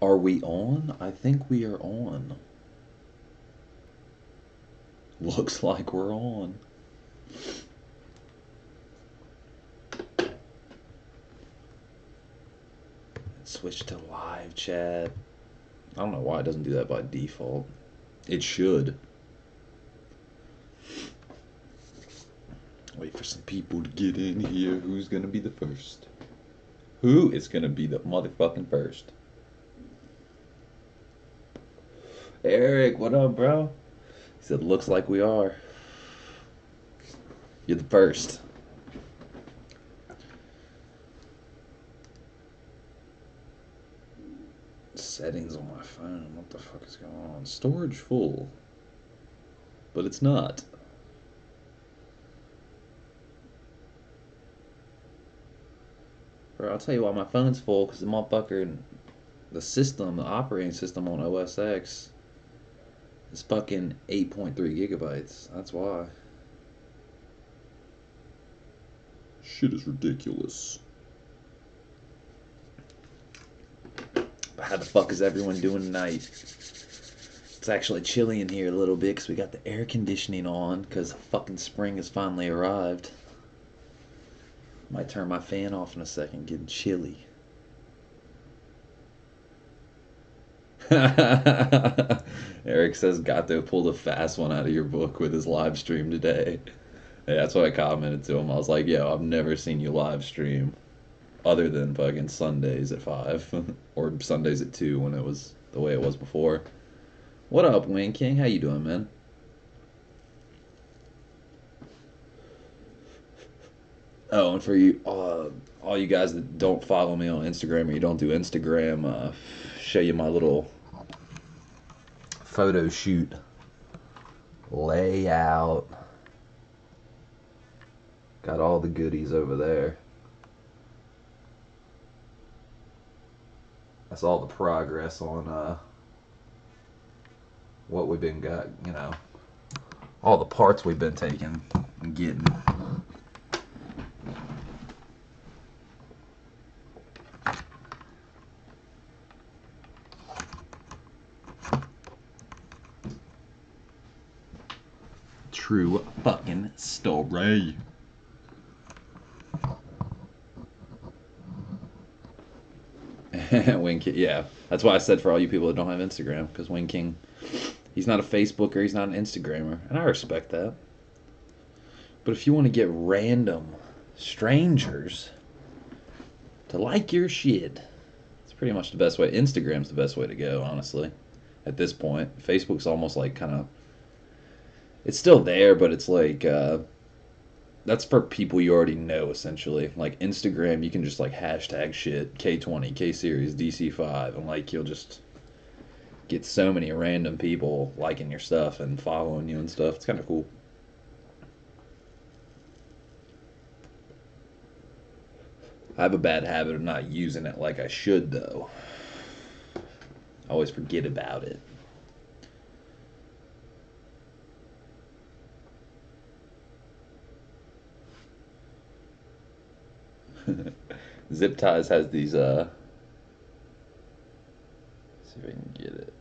Are we on? I think we are on. Looks like we're on. Switch to live chat. I don't know why it doesn't do that by default. It should. Wait for some people to get in here. Who's gonna be the first? Who is gonna be the motherfucking first? Eric, what up, bro? He said, looks like we are. You're the first. Settings on my phone. What the fuck is going on? Storage full. But it's not. Bro, I'll tell you why my phone's full, because the motherfucker, the system, the operating system on OS X is fucking 8.3 gigabytes. That's why. Shit is ridiculous. But how the fuck is everyone doing tonight? It's actually chilly in here a little bit because we got the air conditioning on because fucking spring has finally arrived. Might turn my fan off in a second, getting chilly. Eric says Gato pulled a fast one out of your book with his live stream today. Yeah, that's what I commented to him. I was like, yo, I've never seen you live stream other than fucking Sundays at 5 or Sundays at 2 when it was the way it was before. What up, Wayne King? How you doing, man? Oh, and for you, all you guys that don't follow me on Instagram or you don't do Instagram, show you my little photo shoot layout. Got all the goodies over there. That's all the progress on what we've been got, all the parts we've been taking and getting. True fucking story. Wing King, yeah. That's why I said for all you people that don't have Instagram, because Wing King, he's not a Facebooker, he's not an Instagrammer, and I respect that. But if you want to get random strangers to like your shit, it's pretty much the best way. Instagram's the best way to go, honestly. At this point, Facebook's almost like kind of, it's still there, but it's like that's for people you already know, essentially. Like Instagram, you can just like hashtag shit K20, K series, DC5, and like you'll just get so many random people liking your stuff and following you and stuff. It's kind of cool. I have a bad habit of not using it like I should, though. I always forget about it. Zip Ties has these, see if I can get it.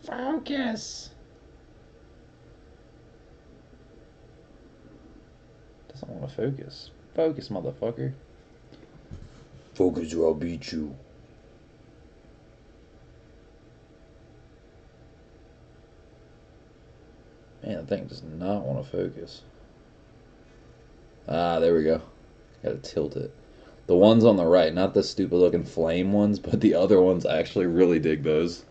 Focus! Doesn't want to focus. Focus, motherfucker. Focus or I'll beat you. Man, that thing does not want to focus. Ah, there we go. Gotta tilt it. The ones on the right, not the stupid looking flame ones, but the other ones, I actually really dig those.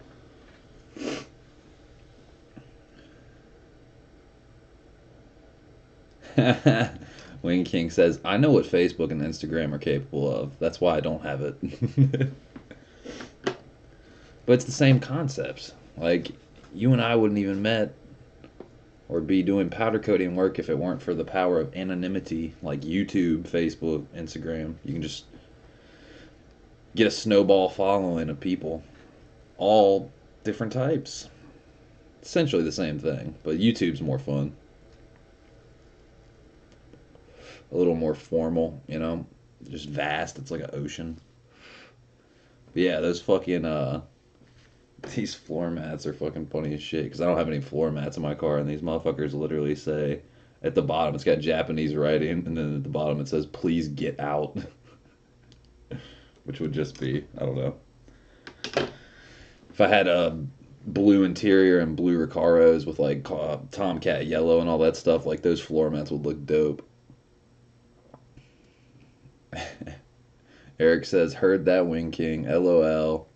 Wing King says, I know what Facebook and Instagram are capable of. That's why I don't have it. But it's the same concepts. Like, you and I wouldn't even met or be doing powder coating work if it weren't for the power of anonymity, like YouTube, Facebook, Instagram. You can just get a snowball following of people, all different types. Essentially the same thing, but YouTube's more fun. A little more formal, just vast. It's like an ocean. But yeah, those fucking these floor mats are fucking funny as shit because I don't have any floor mats in my car, and these motherfuckers literally say at the bottom it's got Japanese writing, and then at the bottom it says "Please get out," which would just be I don't know. If I had a blue interior and blue Recaros with like Tomcat yellow and all that stuff, like those floor mats would look dope. Eric says, "Heard that, Wing King." LOL.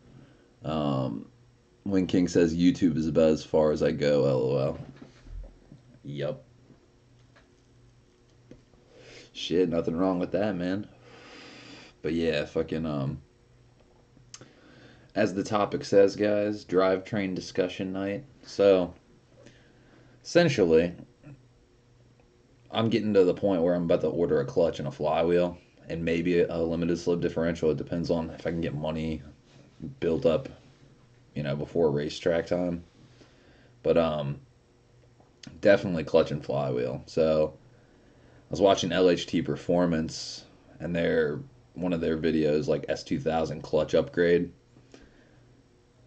Wing King says, "YouTube is about as far as I go." LOL. Yup. Shit, nothing wrong with that, man. But yeah, fucking as the topic says, guys, drivetrain discussion night. So essentially, I'm getting to the point where I'm about to order a clutch and a flywheel, and maybe a limited slip differential. It depends on if I can get money built up, before racetrack time. But definitely clutch and flywheel. So I was watching LHT Performance, and one of their videos like S2000 clutch upgrade.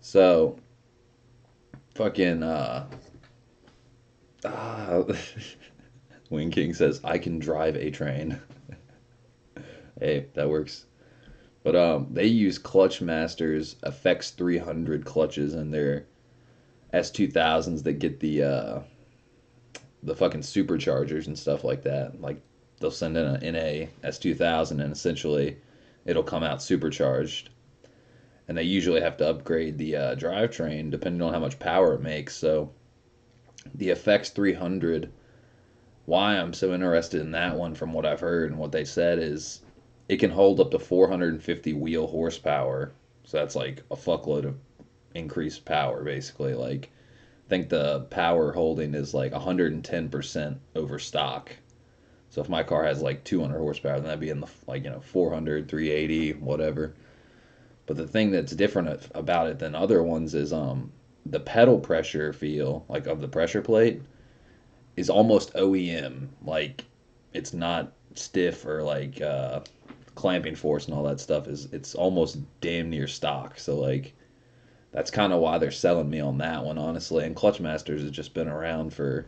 So fucking ah, Wing King says I can drive a train. Hey, that works. But they use Clutch Masters FX 300 clutches in their S2000s that get the fucking superchargers and stuff like that. Like they'll send in an NA S2000 and essentially it'll come out supercharged. And they usually have to upgrade the drivetrain depending on how much power it makes. So the FX 300, why I'm so interested in that one from what I've heard and what they said is it can hold up to 450 wheel horsepower. So that's like a fuckload of increased power basically. Like I think the power holding is like 110% over stock. So if my car has like 200 horsepower, then that'd be in the 400, 380, whatever. But the thing that's different about it than other ones is the pedal pressure feel like of the pressure plate is almost OEM. Like it's not stiff or like clamping force and all that stuff is it's almost damn near stock. So like that's kind of why they're selling me on that one, honestly. And Clutch Masters has just been around for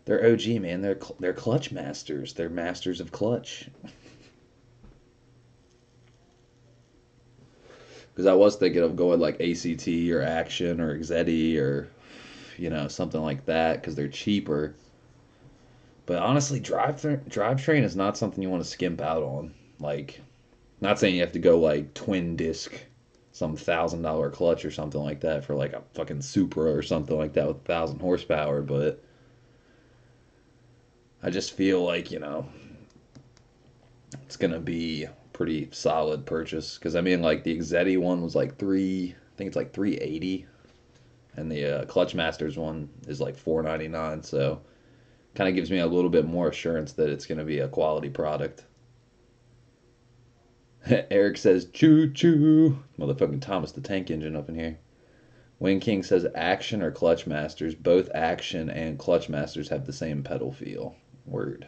they're OG, man. They're Clutch Masters. They're masters of clutch. Because I was thinking of going like ACT or Action or Exetti or something like that because they're cheaper. But honestly, drivetrain is not something you want to skimp out on. Like, not saying you have to go like twin disc, some $1,000 clutch or something like that for like a fucking Supra or something like that with 1,000 horsepower. But I just feel like it's gonna be pretty solid purchase because I mean like the Exetti one was like I think it's like 380, and the Clutch Masters one is like 499. So kind of gives me a little bit more assurance that it's gonna be a quality product. Eric says choo choo, motherfucking Thomas the Tank Engine up in here. Wayne King says Action or Clutch Masters. Both Action and Clutch Masters have the same pedal feel. Word.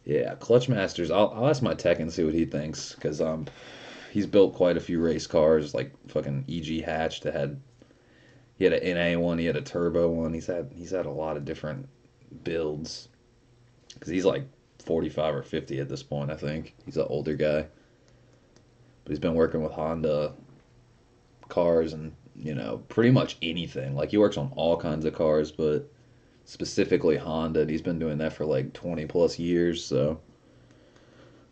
Yeah, Clutch Masters. I'll ask my tech and see what he thinks because he's built quite a few race cars like fucking EG Hatch that had he had an NA one, he had a turbo one. He's had a lot of different builds because he's like 45 or 50 at this point. I think he's an older guy, but he's been working with Honda cars and pretty much anything. Like he works on all kinds of cars, but specifically Honda. And he's been doing that for like 20 plus years. So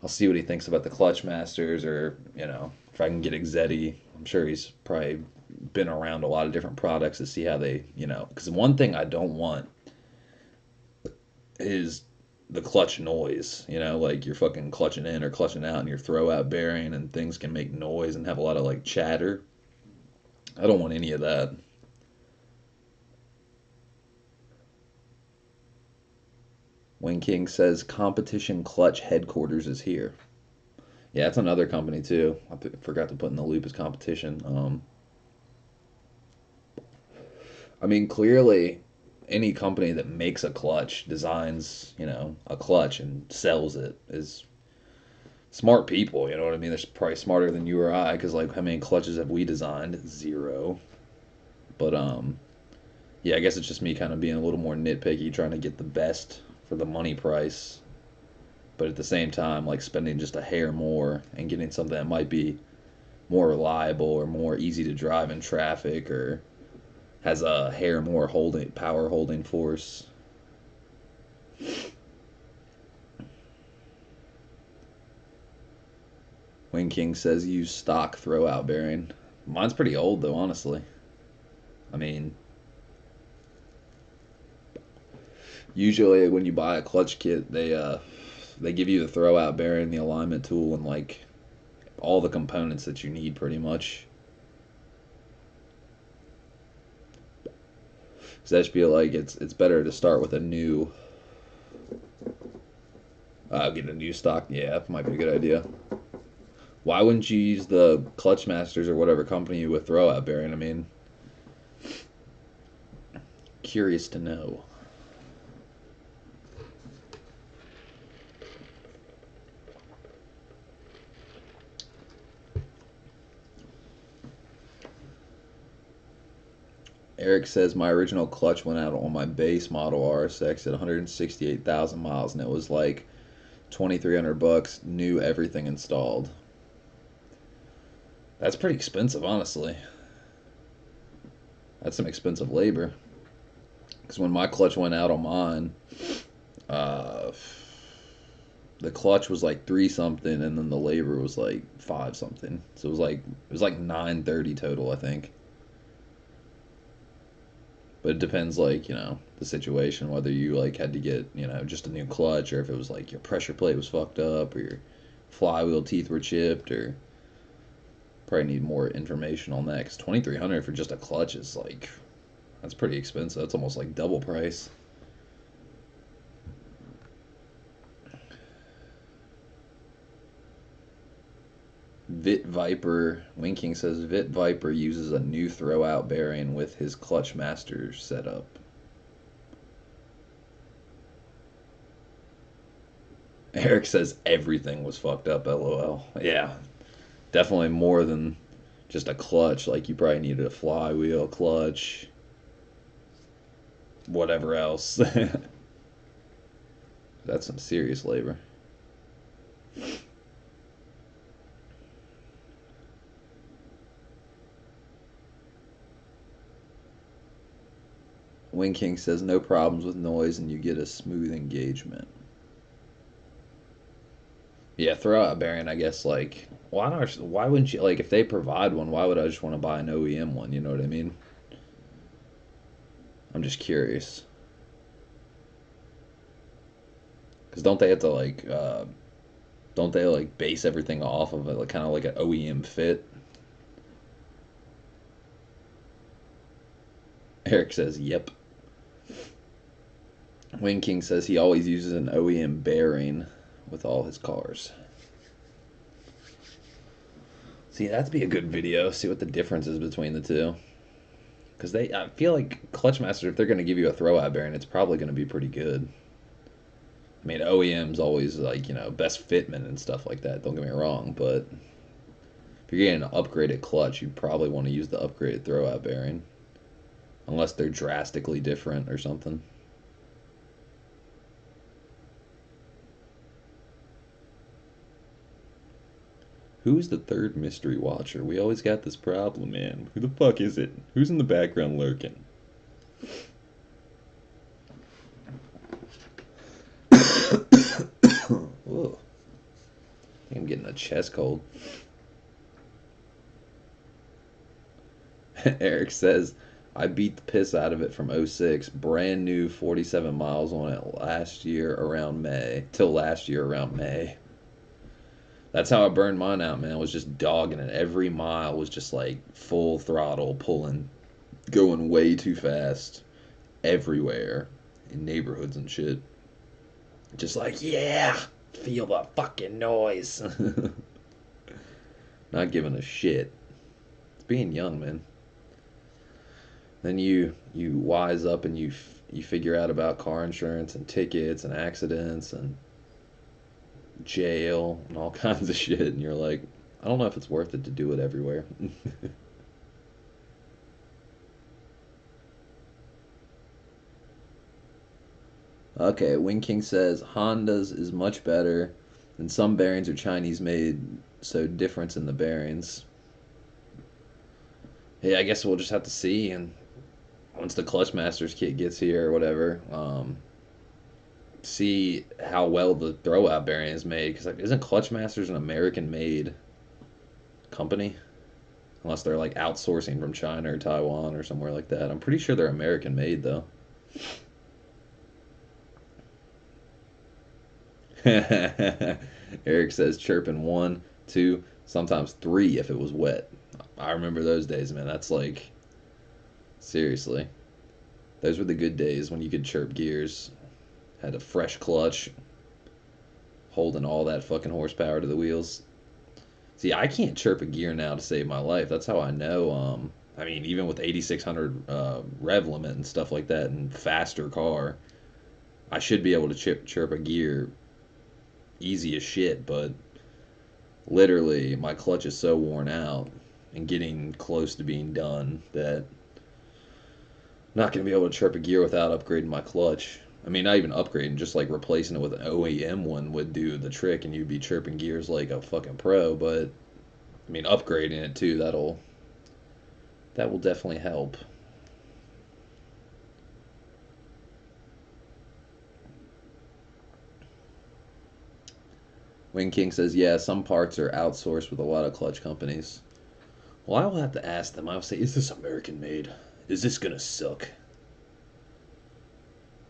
I'll see what he thinks about the Clutch Masters, or if I can get Exetti. I'm sure he's probably been around a lot of different products to see how they, because one thing I don't want is the clutch noise. Like you're fucking clutching in or clutching out, and your throw out bearing and things can make noise and have a lot of like chatter. I don't want any of that. Wayne King says competition clutch headquarters is here. Yeah, that's another company too. Forgot to put in the loop as competition. I mean, clearly, any company that makes a clutch, designs, a clutch and sells it is Smart people, you know what I mean? They're probably smarter than you or I, because like how many clutches have we designed? Zero. But yeah, I guess it's just me kind of being a little more nitpicky, trying to get the best for the money price, but at the same time, like spending just a hair more and getting something that might be more reliable or more easy to drive in traffic or has a hair more holding power holding force. Wing King says use stock throwout bearing. Mine's pretty old though, honestly. I mean, usually when you buy a clutch kit, they give you the throwout bearing, the alignment tool, and like all the components that you need pretty much. So I just feel like it's better to start with a new. Get a new stock. Yeah, that might be a good idea. Why wouldn't you use the Clutch Masters or whatever company with throwout bearing? I mean, curious to know. Eric says my original clutch went out on my base model RSX at 168,000 miles, and it was like 2,300 bucks, new everything installed. That's pretty expensive, honestly. That's some expensive labor. Because when my clutch went out on mine, uh, the clutch was like three something, and then the labor was like five something. So it was like 930 total, I think. But it depends, like, the situation, whether you, like, had to get, just a new clutch, or if it was, like, your pressure plate was fucked up, or your flywheel teeth were chipped, or probably need more information on that, because 2,300 for just a clutch is, like, that's pretty expensive. That's almost, like, double price. Vit Viper, Winking says Vit Viper uses a new throwout bearing with his clutch master setup. Eric says everything was fucked up, lol. Yeah, definitely more than just a clutch. Like, you probably needed a flywheel, clutch, whatever else. That's some serious labor. Wing King says no problems with noise and you get a smooth engagement. Yeah, throw out a bearing, I guess, like, why wouldn't you, like, if they provide one, why would I just want to buy an OEM one? You know what I mean? I'm just curious. Because don't they have to, like, don't they, like, base everything off of it, like, kind of like an OEM fit? Eric says, yep. Wing King says he always uses an OEM bearing with all his cars. See, that'd be a good video. See what the difference is between the two. Because I feel like Clutch Master, if they're going to give you a throwout bearing, it's probably going to be pretty good. I mean, OEM's always like, best fitment and stuff like that. Don't get me wrong, but if you're getting an upgraded clutch, you probably want to use the upgraded throwout bearing. Unless they're drastically different or something. Who's the third mystery watcher? We always got this problem, man. Who the fuck is it? Who's in the background lurking? Whoa. I think I'm getting a chest cold. Eric says, I beat the piss out of it from '06. Brand new 47 miles on it last year around May. Till last year around May. That's how I burned mine out, man. I was just dogging it. Every mile was just like full throttle, pulling, going way too fast everywhere in neighborhoods and shit. Just like, yeah, feel the fucking noise. Not giving a shit. It's being young, man. Then you wise up and you figure out about car insurance and tickets and accidents, and jail and all kinds of shit, and you're like, I don't know if it's worth it to do it everywhere. Okay, Wing King says Honda's is much better, and some bearings are Chinese made, so difference in the bearings. Yeah, I guess we'll just have to see, and once the Clutch Masters kit gets here or whatever, see how well the throwout bearing is made. Because like, isn't Clutch Masters an American-made company? Unless they're like outsourcing from China or Taiwan or somewhere like that. I'm pretty sure they're American-made though. Eric says chirping one, two, sometimes three if it was wet. I remember those days, man. That's like seriously. Those were the good days when you could chirp gears. Had a fresh clutch, holding all that fucking horsepower to the wheels. See, I can't chirp a gear now to save my life. That's how I know. I mean, even with 8600 rev limit and stuff like that, and faster car, I should be able to chirp a gear easy as shit. But literally, my clutch is so worn out and getting close to being done that I'm not gonna be able to chirp a gear without upgrading my clutch. I mean, not even upgrading, just like replacing it with an OEM one would do the trick, and you'd be chirping gears like a fucking pro. But I mean, upgrading it too, that will definitely help. Wing King says, yeah, some parts are outsourced with a lot of clutch companies. Well, I will have to ask them. I'll say, is this American made? Is this gonna suck?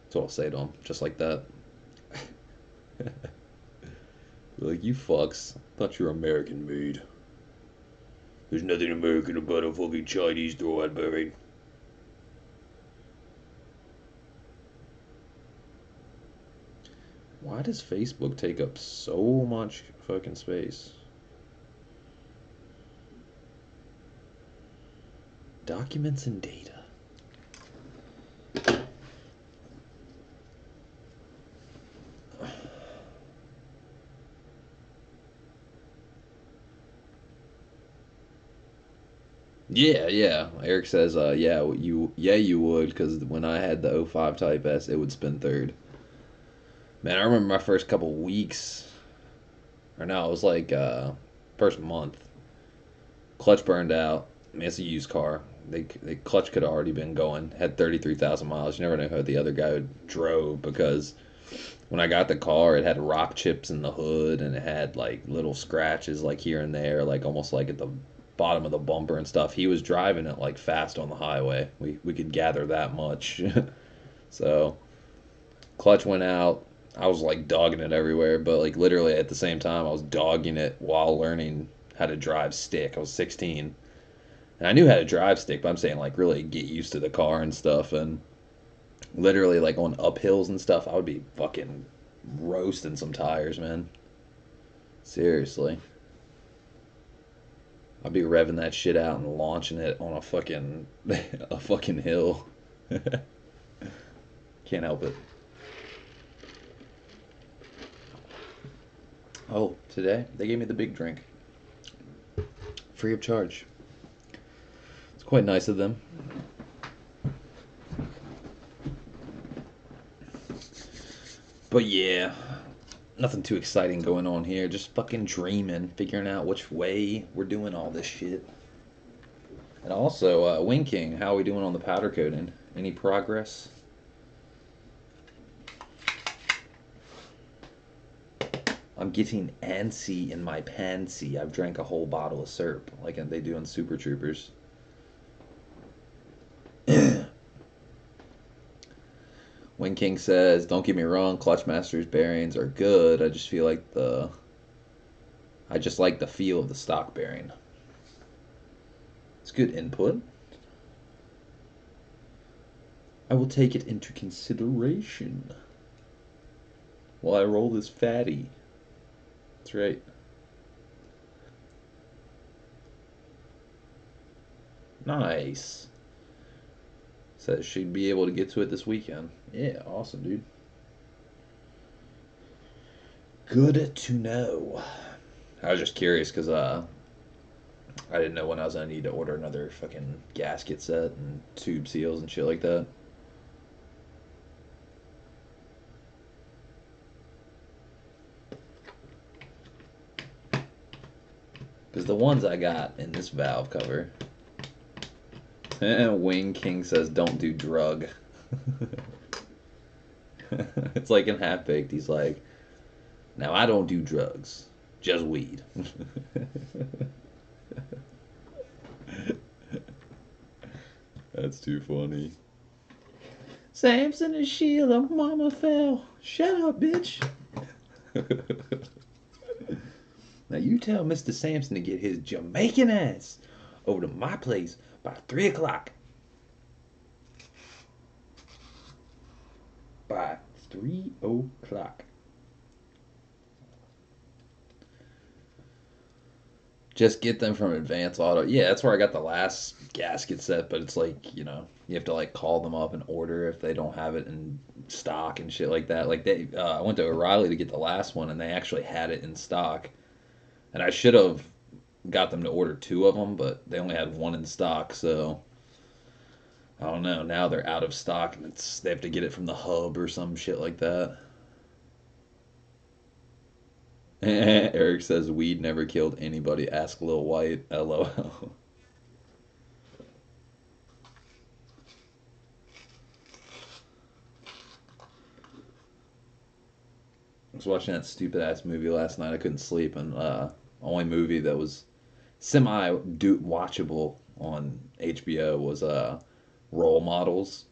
That's what I'll say to them, just like that. Like, you fucks. I thought you were American made. There's nothing American about a fucking Chinese throwout bearing. Why does Facebook take up so much fucking space? Documents and data. Yeah, yeah. Eric says, yeah, you would, because when I had the '05 Type S, it would spin third. Man, I remember my first couple weeks, or no, it was like first month. Clutch burned out. I mean, it's a used car. The clutch could have already been going. Had 33,000 miles. You never know how the other guy drove because when I got the car, it had rock chips in the hood and it had like little scratches like here and there, like almost like at the bottom of the bumper and stuff. He was driving it like fast on the highway. We could gather that much. So clutch went out. I was like dogging it everywhere, but like literally at the same time, I was dogging it while learning how to drive stick. I was 16, and I knew how to drive stick, but I'm saying like really get used to the car and stuff. And literally like on uphills and stuff, I would be fucking roasting some tires, man. Seriously, I'd be revving that shit out and launching it on a fucking a fucking hill. Can't help it. Oh, today they gave me the big drink, free of charge. It's quite nice of them. But yeah, nothing too exciting going on here. Just fucking dreaming, figuring out which way we're doing all this shit. And also, Wing King, how are we doing on the powder coating? Any progress? I'm getting antsy in my pansy. I've drank a whole bottle of syrup, like they do in Super Troopers. Wing King says, "Don't get me wrong, Clutch Masters bearings are good. I just like the feel of the stock bearing. It's good input. I will take it into consideration while I roll this fatty." That's right. Nice. Says she'd be able to get to it this weekend. Yeah, awesome, dude. Good to know. I was just curious because I didn't know when I was gonna need to order another fucking gasket set and tube seals and shit like that. Because the ones I got in this valve cover, Wing King says don't do drug. It's like in Half Baked. He's like, now I don't do drugs, just weed. That's too funny. Samson and Sheila, mama fell. Shut up, bitch. Now you tell Mr. Sampson to get his Jamaican ass over to my place by 3 o'clock. By 3 o'clock. Just get them from Advance Auto. Yeah, that's where I got the last gasket set, but it's like, you know, you have to like call them up and order if they don't have it in stock and shit like that. Like I went to O'Reilly to get the last one and they actually had it in stock. And I should have got them to order 2 of them, but they only had 1 in stock, so I don't know. Now they're out of stock and they have to get it from the hub or some shit like that. Eric says weed never killed anybody. Ask Lil White. LOL. I was watching that stupid ass movie last night. I couldn't sleep, and only movie that was semi watchable on HBO was Role Models.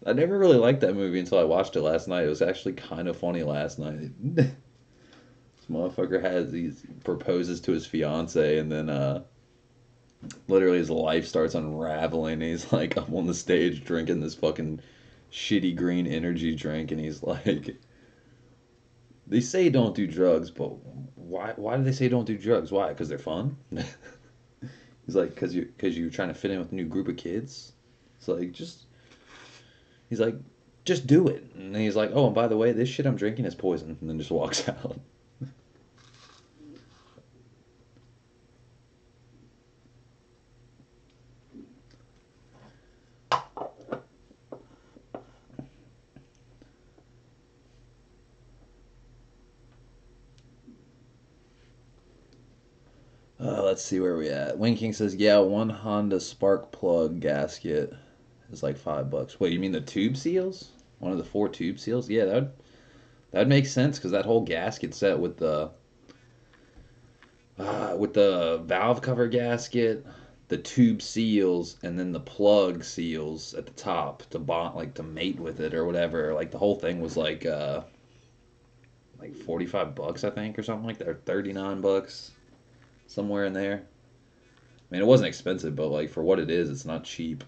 I never really liked that movie until I watched it last night. It was actually kind of funny last night. This motherfucker proposes to his fiance, and then literally his life starts unraveling. He's like up on the stage drinking this fucking shitty green energy drink, and he's like, they say don't do drugs, but why do they say don't do drugs? Why? Because they're fun? He's like, because you're trying to fit in with a new group of kids? It's like, he's like, just do it. And he's like, oh, and by the way, this shit I'm drinking is poison. And then just walks out. Let's see where we at. Winking says, yeah, one Honda spark plug gasket is like $5. Wait, you mean the tube seals? One of the 4 tube seals? Yeah, that'd make sense because that whole gasket set with the valve cover gasket, the tube seals, and then the plug seals at the top to bond, like to mate with it or whatever. Like the whole thing was like $45 I think or something like that, or $39 somewhere in there. I mean, it wasn't expensive, but like for what it is, it's not cheap.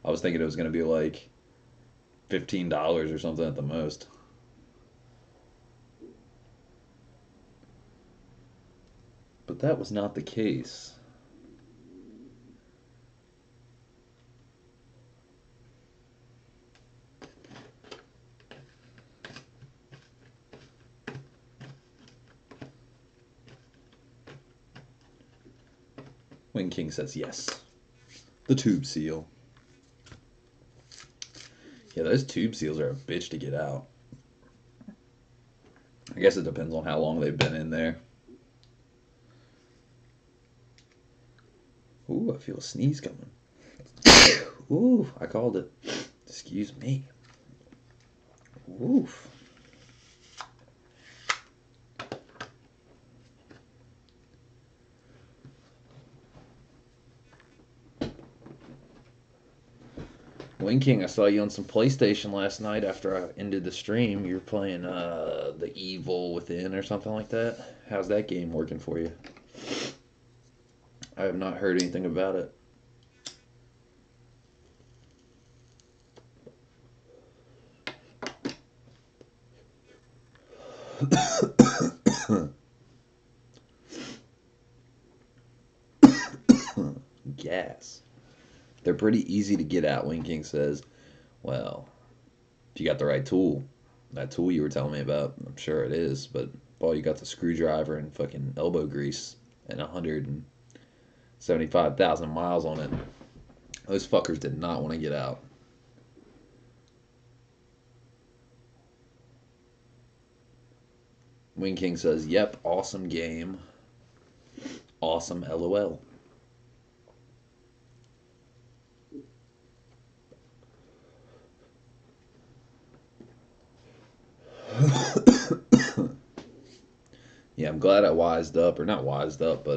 I was thinking it was gonna be like $15 or something at the most. But that was not the case. Wing King says yes. The tube seal. Yeah, those tube seals are a bitch to get out. I guess it depends on how long they've been in there. Ooh, I feel a sneeze coming. Ooh, I called it. Excuse me. Oof. Wing King, I saw you on some PlayStation last night after I ended the stream. You were playing The Evil Within or something like that. How's that game working for you? I have not heard anything about it. Gas. They're pretty easy to get out, Wing King says. Well, if you got the right tool. That tool you were telling me about, I'm sure it is, but boy, you got the screwdriver and fucking elbow grease and 175,000 miles on it. Those fuckers did not want to get out. Wing King says, "Yep, awesome game. Awesome, LOL." Yeah, I'm glad I wised up, or not wised up, but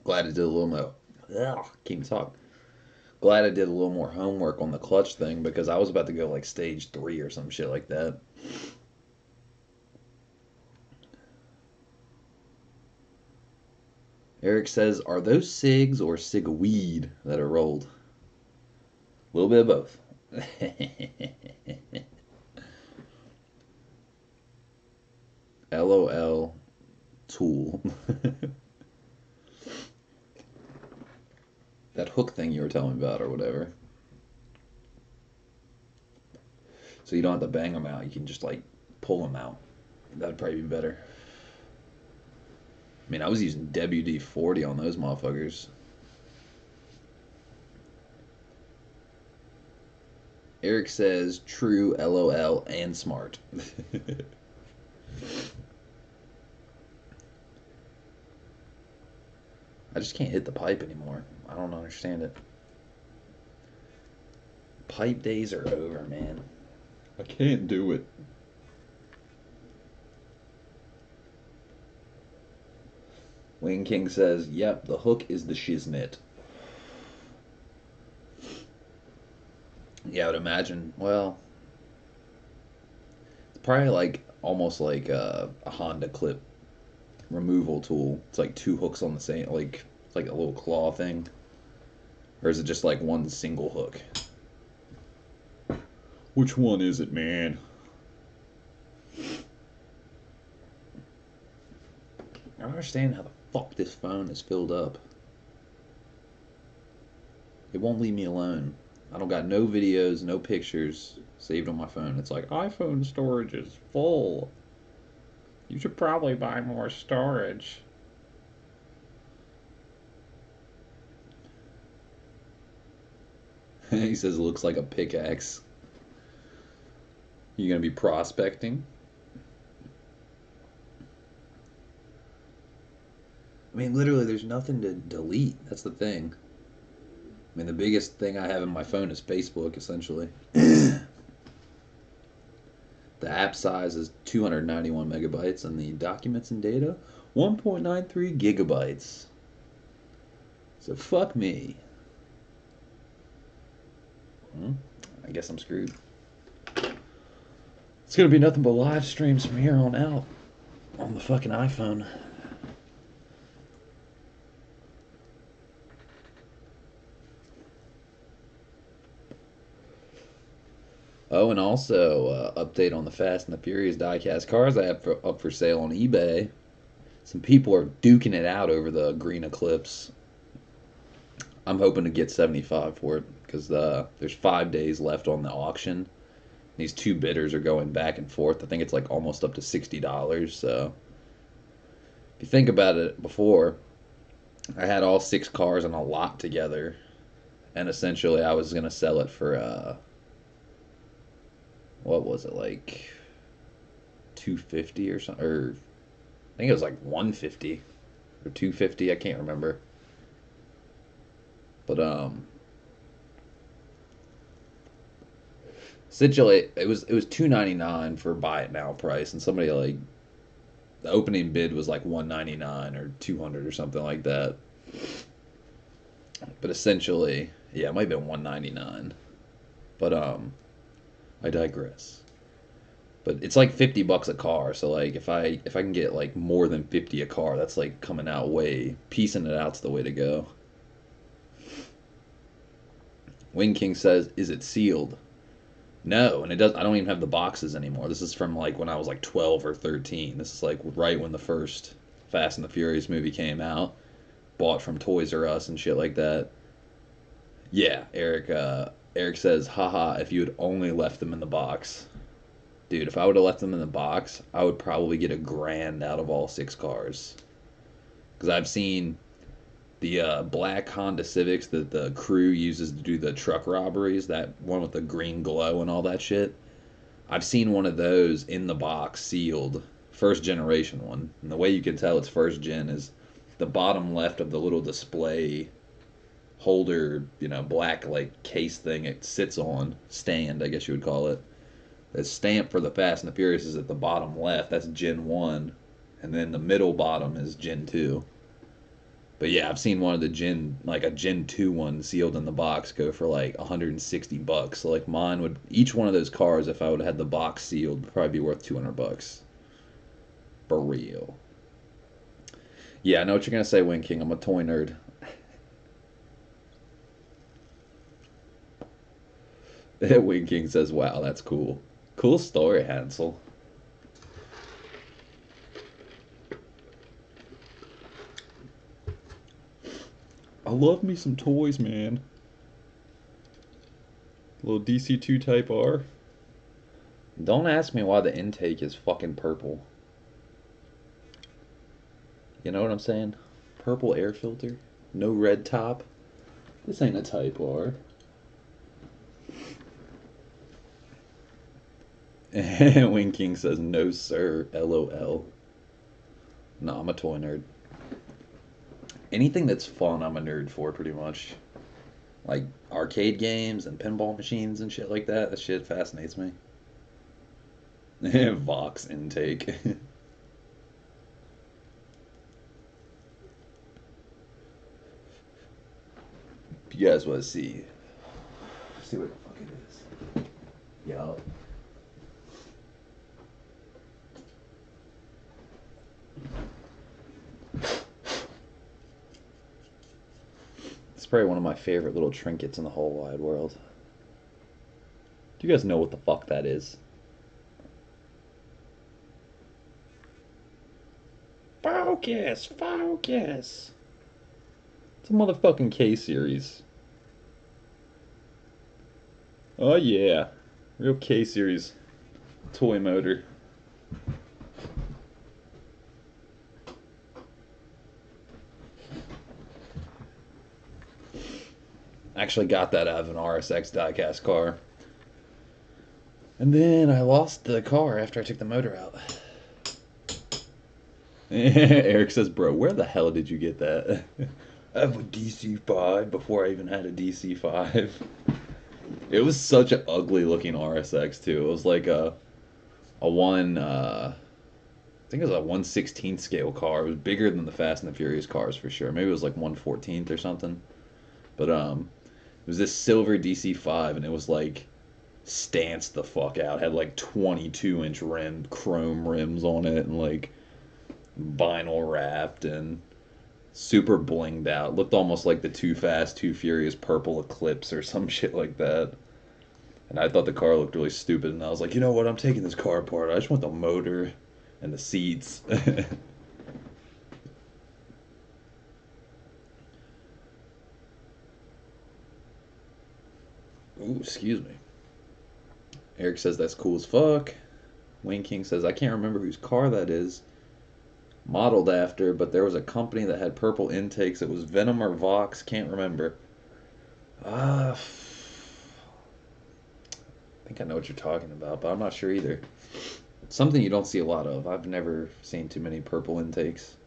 glad I did a little more. Ugh, can't talk. Glad I did a little more homework on the clutch thing because I was about to go like stage 3 or some shit like that. Eric says, "Are those cigs or cig weed that are rolled?" A little bit of both. LOL tool. That hook thing you were telling me about or whatever. So you don't have to bang them out. You can just like pull them out. That'd probably be better. I mean, I was using WD-40 on those motherfuckers. Eric says, "True, LOL, and smart." I just can't hit the pipe anymore. I don't understand it. Pipe days are over, man. I can't do it. Wing King says, "Yep, the hook is the shiznit." Yeah, I would imagine. Well, it's probably like almost like a Honda clip removal tool. It's like two hooks on the same, like it's like a little claw thing, or is it just like one single hook? Which one is it, man? I don't understand how the fuck this phone is filled up. It won't leave me alone. I don't got no videos, no pictures saved on my phone. It's like iPhone storage is full. You should probably buy more storage. He says it looks like a pickaxe. You gonna be prospecting? I mean, literally, there's nothing to delete. That's the thing. I mean, the biggest thing I have in my phone is Facebook, essentially. The app size is 291 megabytes, and the documents and data, 1.93 gigabytes. So fuck me. I guess I'm screwed. It's gonna be nothing but live streams from here on out on the fucking iPhone. Oh, and also update on the Fast and the Furious diecast cars I have up for sale on eBay. Some people are duking it out over the green Eclipse. I'm hoping to get 75 for it because there's 5 days left on the auction. These two bidders are going back and forth. I think it's like almost up to $60. So if you think about it, before I had all 6 cars on a lot together, and essentially I was gonna sell it for what was it, like 250 or something, or I think it was like 150 or 250. I can't remember. But essentially it was 299 for buy it now price, and somebody like the opening bid was like 199 or 200 or something like that. But essentially, yeah, it might have been 199. But I digress. But it's like $50 a car, so like if I can get like more than 50 a car, that's like coming out way piecing it out's the way to go. Wing King says, "Is it sealed?" No, and it does. I don't even have the boxes anymore. This is from like when I was like 12 or 13. This is like right when the first Fast and the Furious movie came out. Bought from Toys R Us and shit like that. Yeah, Eric. Eric says, "Haha! If you had only left them in the box." Dude, if I would have left them in the box, I would probably get $1,000 out of all 6 cars. Because I've seen the black Honda Civics that the crew uses to do the truck robberies, that one with the green glow and all that shit. I've seen one of those in the box, sealed, first generation one. And the way you can tell it's first gen is the bottom left of the little display holder, black like case thing it sits on, stand, I guess you would call it. The stamp for the Fast and the Furious is at the bottom left. That's Gen 1. And then the middle bottom is Gen 2. But yeah, I've seen one of the like a Gen 2 one sealed in the box go for like $160. So like mine would, each one of those cars, if I would have had the box sealed, would probably be worth $200. For real. Yeah, I know what you're going to say, Wing King. I'm a toy nerd. Wing King says, wow, that's cool. Cool story, Hansel. I love me some toys, man. Little DC2 Type R. Don't ask me why the intake is fucking purple. You know what I'm saying? Purple air filter. No red top. This ain't a Type R. Wing King says, no sir, LOL. No, I'm a toy nerd. Anything that's fun, I'm a nerd for, pretty much. Like arcade games and pinball machines and shit like that. That shit fascinates me. Vox intake. If you guys want to see what the fuck it is. Yo. It's probably one of my favorite little trinkets in the whole wide world. Do you guys know what the fuck that is? Focus! Focus! It's a motherfucking K-Series. Oh yeah. Real K-Series toy motor. Actually got that out of an RSX diecast car. And then I lost the car after I took the motor out. Eric says, bro, where the hell did you get that? I have a DC-5 before I even had a DC-5. It was such an ugly looking RSX too. It was like a one, I think it was a 1/16 scale car. It was bigger than the Fast and the Furious cars for sure. Maybe it was like 1/14 or something. But it was this silver DC-5, and it was like stanced the fuck out. Had like 22-inch rim, chrome rims on it, and like vinyl wrapped and super blinged out. Looked almost like the Too Fast, Too Furious purple Eclipse or some shit like that. And I thought the car looked really stupid, and I was like, you know what? I'm taking this car apart. I just want the motor and the seats. Ooh, excuse me. Eric says that's cool as fuck. Wayne King says, I can't remember whose car that is modeled after, but there was a company that had purple intakes. It was Venom or Vox, can't remember. I think I know what you're talking about, but I'm not sure either. It's something you don't see a lot of. I've never seen too many purple intakes.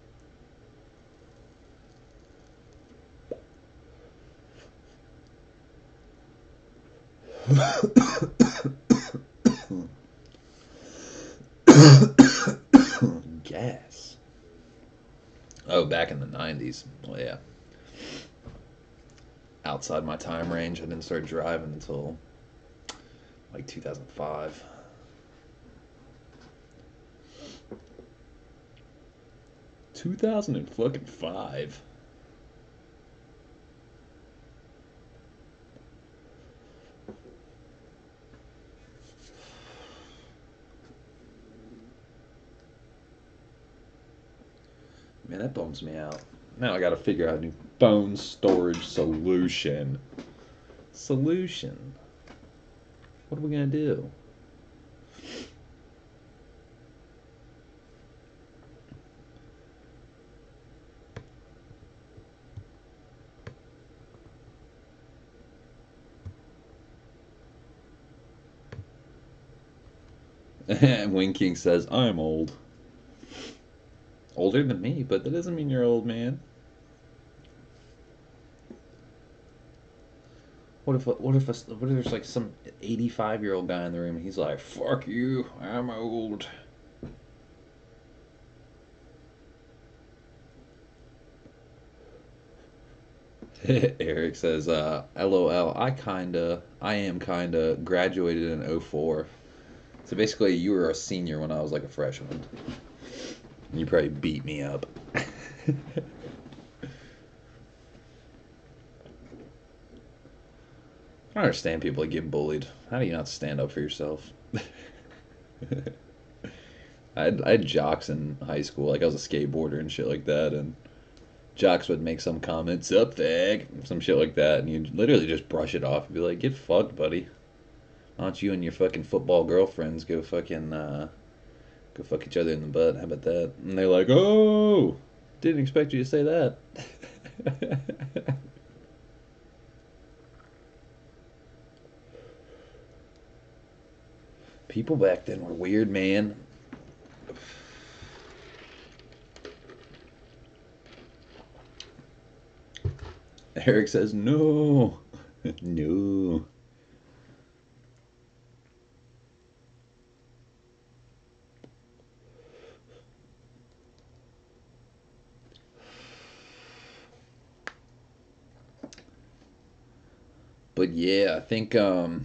Gas. Oh, back in the 90s. Well, yeah. Outside my time range. I didn't start driving until like 2005. Fucking five. Man, that bums me out. Now I gotta figure out a new phone storage solution. What are we gonna do? And Wing King says, I'm old. Older than me, but that doesn't mean you're old, man. What if there's like some 85-year-old guy in the room and he's like, fuck you, I'm old. Eric says, LOL, I am kinda graduated in '04. So basically, you were a senior when I was like a freshman. And you probably beat me up. I don't understand people that get bullied. How do you not stand up for yourself? I had jocks in high school. Like, I was a skateboarder and shit like that. And jocks would make some comments, up fag, some shit like that. And you'd literally just brush it off and be like, get fucked, buddy. Why don't you and your fucking football girlfriends go fucking, go fuck each other in the butt? How about that? And they're like, oh, didn't expect you to say that. People back then were weird, man. Eric says, no. No. But yeah, I think other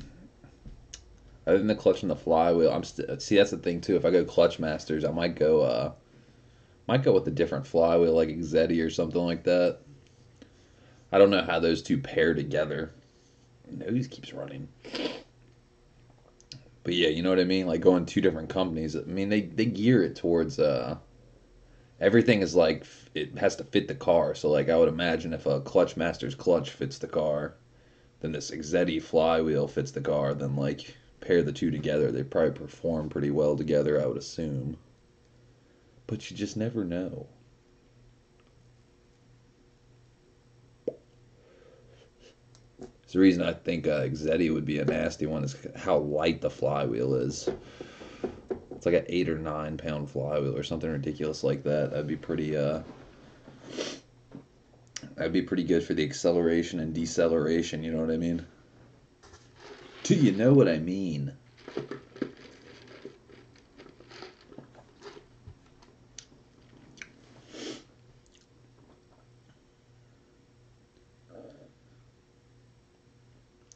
than the clutch and the flywheel, see that's the thing too. If I go clutch masters, I might go with a different flywheel like Exetti or something like that. I don't know how those two pair together. Nose keeps running. But yeah, you know what I mean? Like going two different companies. I mean they gear it towards everything is like it has to fit the car. So like I would imagine if a clutch master's clutch fits the car, then this Exetti flywheel fits the car, then like pair the two together, they probably perform pretty well together, I would assume. But you just never know. It's the reason I think Exetti would be a nasty one is how light the flywheel is. It's like an 8 or 9 pound flywheel or something ridiculous like that. That'd be pretty good for the acceleration and deceleration. You know what I mean? Do you know what I mean?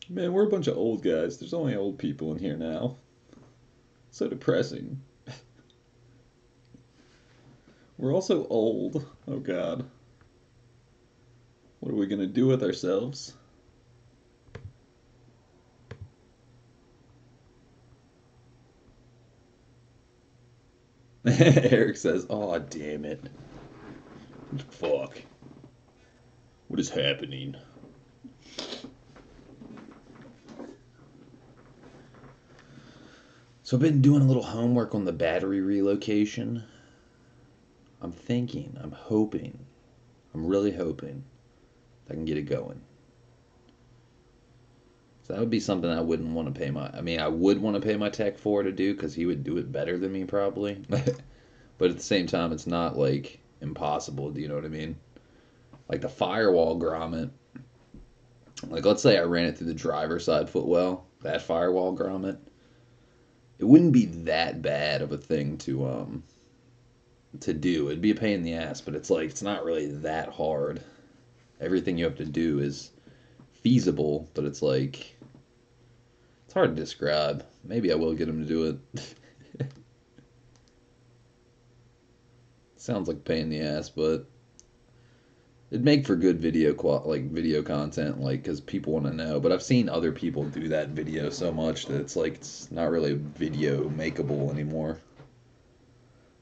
Man, we're a bunch of old guys. There's only old people in here now. So depressing. We're also old. Oh God. What are we gonna do with ourselves? Eric says, "Oh damn it. Fuck. What is happening?" So I've been doing a little homework on the battery relocation. I'm thinking, I'm hoping, I'm really hoping I can get it going. So that would be something I wouldn't want to pay my. I mean, I would want to pay my tech for to do because he would do it better than me probably. But at the same time, it's not like impossible. Do you know what I mean? Like the firewall grommet. Like let's say I ran it through the driver's side footwell. That firewall grommet. It wouldn't be that bad of a thing to do. It'd be a pain in the ass, but it's like it's not really that hard. Everything you have to do is feasible, but it's like it's hard to describe. Maybe I will get him to do it. Sounds like a pain in the ass, but it'd make for good video content, like because people want to know. But I've seen other people do that video so much that it's like it's not really video makeable anymore,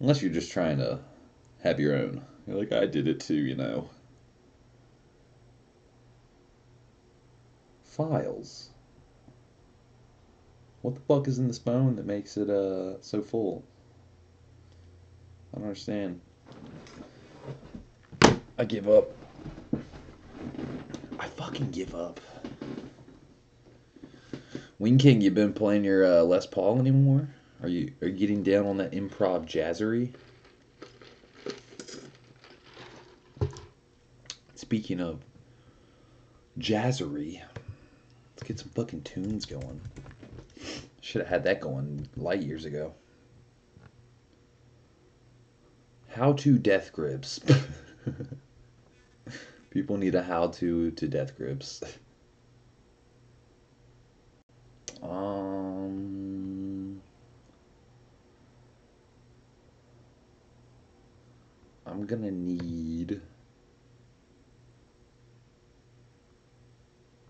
unless you're just trying to have your own. You're like, I did it too, you know. Files. What the fuck is in this phone that makes it so full? I don't understand. I give up. I fucking give up. Wing King, you been playing your Les Paul anymore? Are you getting down on that improv jazzery? Speaking of jazzery, let's get some fucking tunes going. Should have had that going light years ago. How to death grips. People need a how to death grips. I'm gonna need.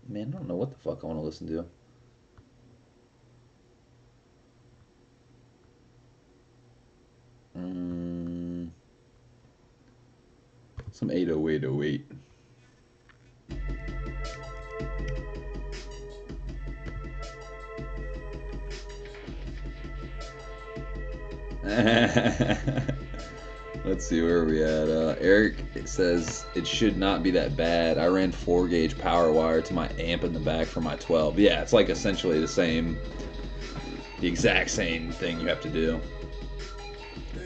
Man, I don't know what the fuck I want to listen to. Some 80808. Let's see where we at. Eric, it says it should not be that bad. I ran 4-gauge power wire to my amp in the back for my 12. Yeah, it's like essentially the exact same thing you have to do.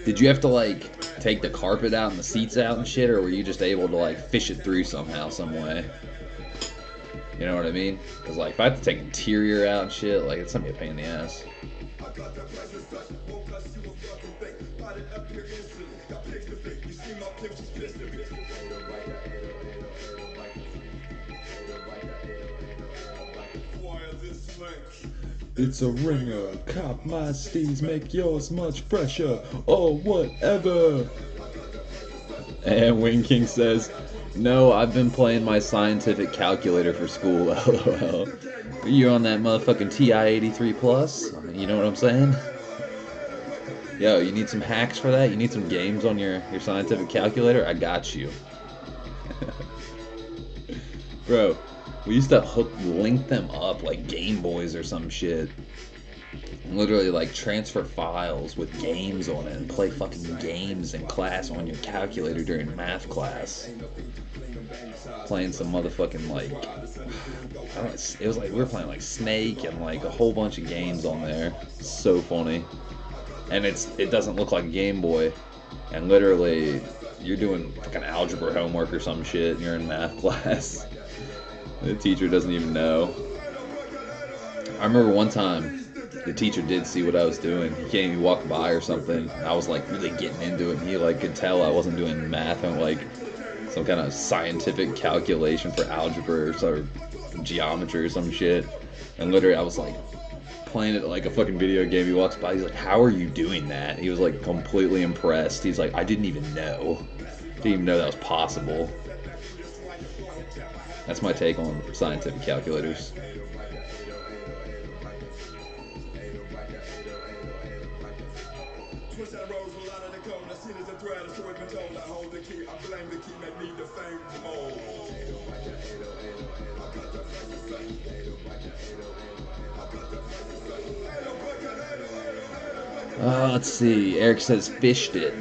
Did you have to like take the carpet out and the seats out and shit, or were you just able to like fish it through somehow, some way? You know what I mean? Because like if I have to take interior out and shit, like it's gonna be a pain in the ass. It's a ringer, cop my steez, make yours much fresher, or whatever. And Wing King says, no, I've been playing my scientific calculator for school, lol. Are you on that motherfucking TI-83 Plus? You know what I'm saying? Yo, you need some hacks for that? You need some games on your scientific calculator? I got you. Bro, we used to link them up like Game Boys or some shit. Literally like transfer files with games on it and play fucking games in class on your calculator during math class. Playing some motherfucking like, it was like we were playing like Snake and like a whole bunch of games on there. So funny. And it doesn't look like a Game Boy. And literally you're doing fucking algebra homework or some shit and you're in math class. The teacher doesn't even know. I remember one time the teacher did see what I was doing. He came, he walked by or something. I was like really getting into it, and he like could tell I wasn't doing math and like some kind of scientific calculation for algebra or geometry or some shit. And literally I was like playing it like a fucking video game. He walks by, he's like, how are you doing that? He was like completely impressed. He's like, I didn't even know. Didn't even know that was possible. That's my take on scientific calculators. Let's see. Eric says fished it.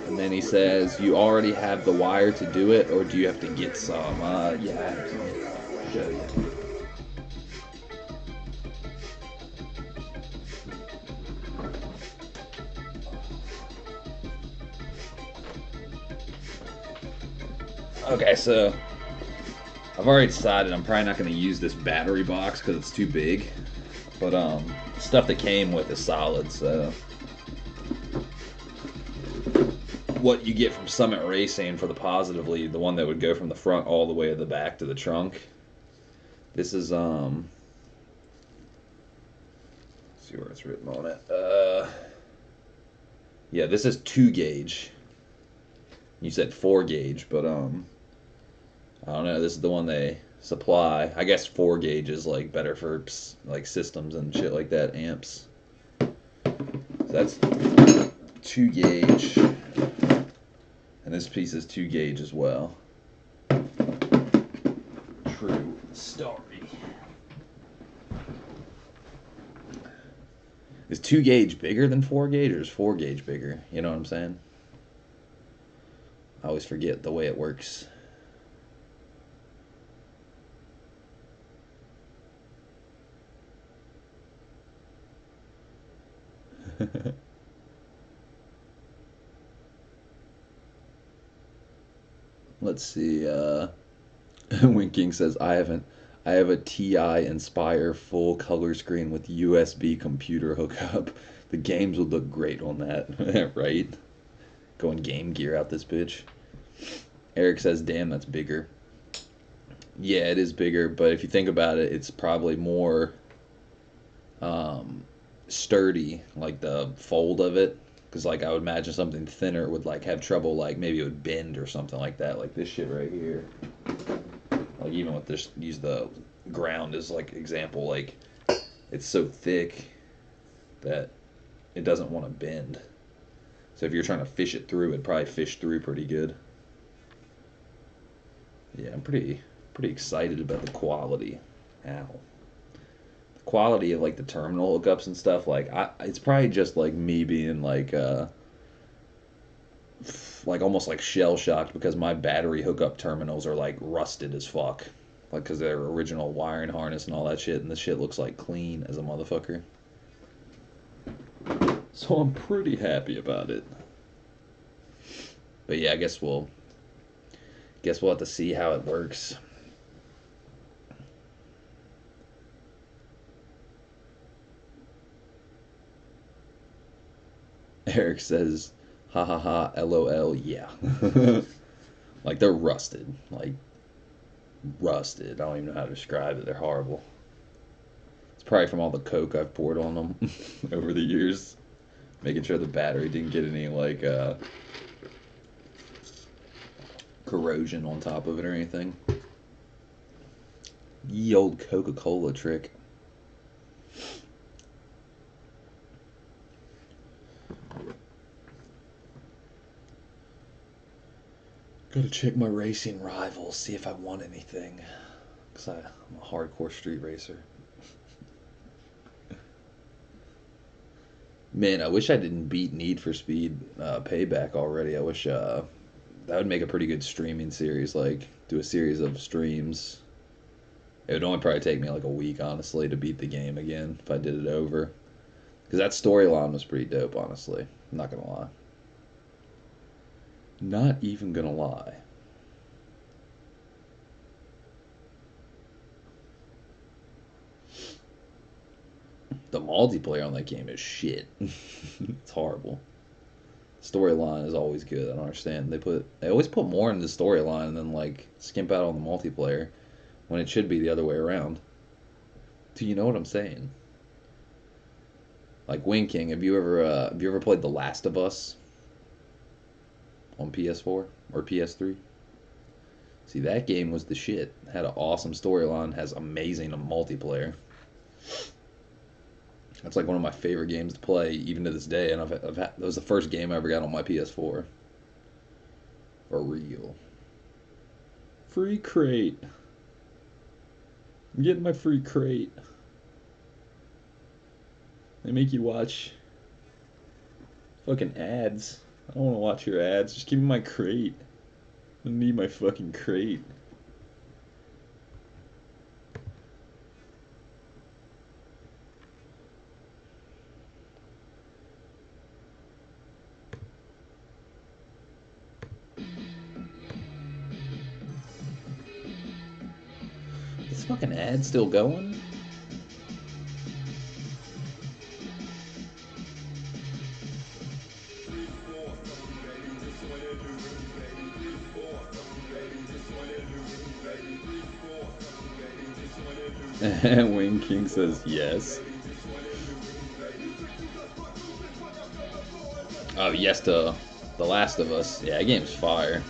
And then he says, you already have the wire to do it, or do you have to get some? Yeah. I'll show you. Okay, so I've already decided I'm probably not going to use this battery box because it's too big. But stuff that came with is solid, so what you get from Summit Racing for the positive lead, the one that would go from the front all the way to the back to the trunk. This is let's see where it's written on it. Yeah, this is 2-gauge. You said 4-gauge, but I don't know. This is the one they supply. I guess 4-gauge is like better for like systems and shit like that, amps. So that's 2-gauge. And this piece is 2-gauge as well. True story. Is 2-gauge bigger than 4-gauge, or is 4-gauge bigger? You know what I'm saying? I always forget the way it works. Let's see. Winking says I have a TI Inspire full color screen with USB computer hookup. The games would look great on that, right? Going Game Gear out this bitch. Eric says, "Damn, that's bigger." Yeah, it is bigger, but if you think about it, it's probably more sturdy, like the fold of it. Because like I would imagine something thinner would like have trouble, like maybe it would bend or something like that. Like this shit right here. Like even with this, use the ground as like example. Like it's so thick that it doesn't want to bend. So if you're trying to fish it through, it'd probably fish through pretty good. Yeah, I'm pretty excited about the quality. Ow. The quality of like the terminal hookups and stuff. Like it's probably just like me being like almost like shell shocked because my battery hookup terminals are like rusted as fuck. Like because they're original wiring harness and all that shit, and this shit looks like clean as a motherfucker. So I'm pretty happy about it. But yeah, I guess we'll have to see how it works. Eric says, "Ha ha ha, LOL, yeah." Like they're rusted, like rusted. I don't even know how to describe it. They're horrible. It's probably from all the coke I've poured on them over the years, making sure the battery didn't get any like corrosion on top of it or anything. Ye old Coca-Cola trick. Gotta check my racing rivals, see if I won anything. Because I'm a hardcore street racer. Man, I wish I didn't beat Need for Speed Payback already. I wish that would make a pretty good streaming series. Like, do a series of streams. It would only probably take me like a week, honestly, to beat the game again if I did it over. Because that storyline was pretty dope, honestly. I'm not gonna lie. Not even gonna lie. The multiplayer on that game is shit. It's horrible. Storyline is always good. I don't understand. They always put more in the storyline and then like skimp out on the multiplayer when it should be the other way around. Do you know what I'm saying? Like Winking, have you ever played The Last of Us on PS4 or PS3? See, that game was the shit. Had an awesome storyline, has amazing multiplayer. That's like one of my favorite games to play, even to this day. And that was the first game I ever got on my PS4. For real. Free crate. I'm getting my free crate. They make you watch fucking ads. I don't want to watch your ads. Just give me my crate. I need my fucking crate. This fucking ad still going? Wayne King says yes. Oh, yes to The Last of Us. Yeah, that game's fire.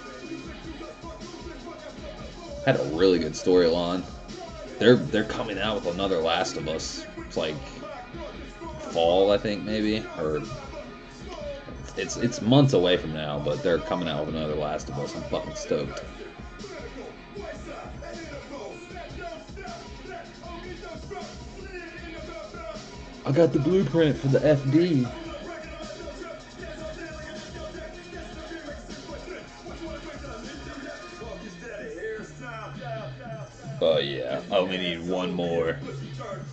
Had a really good storyline. They're coming out with another Last of Us. It's like fall, I think, maybe, or it's months away from now, but they're coming out with another Last of Us. I'm fucking stoked. I got the blueprint for the FD. Oh yeah, I only need one more.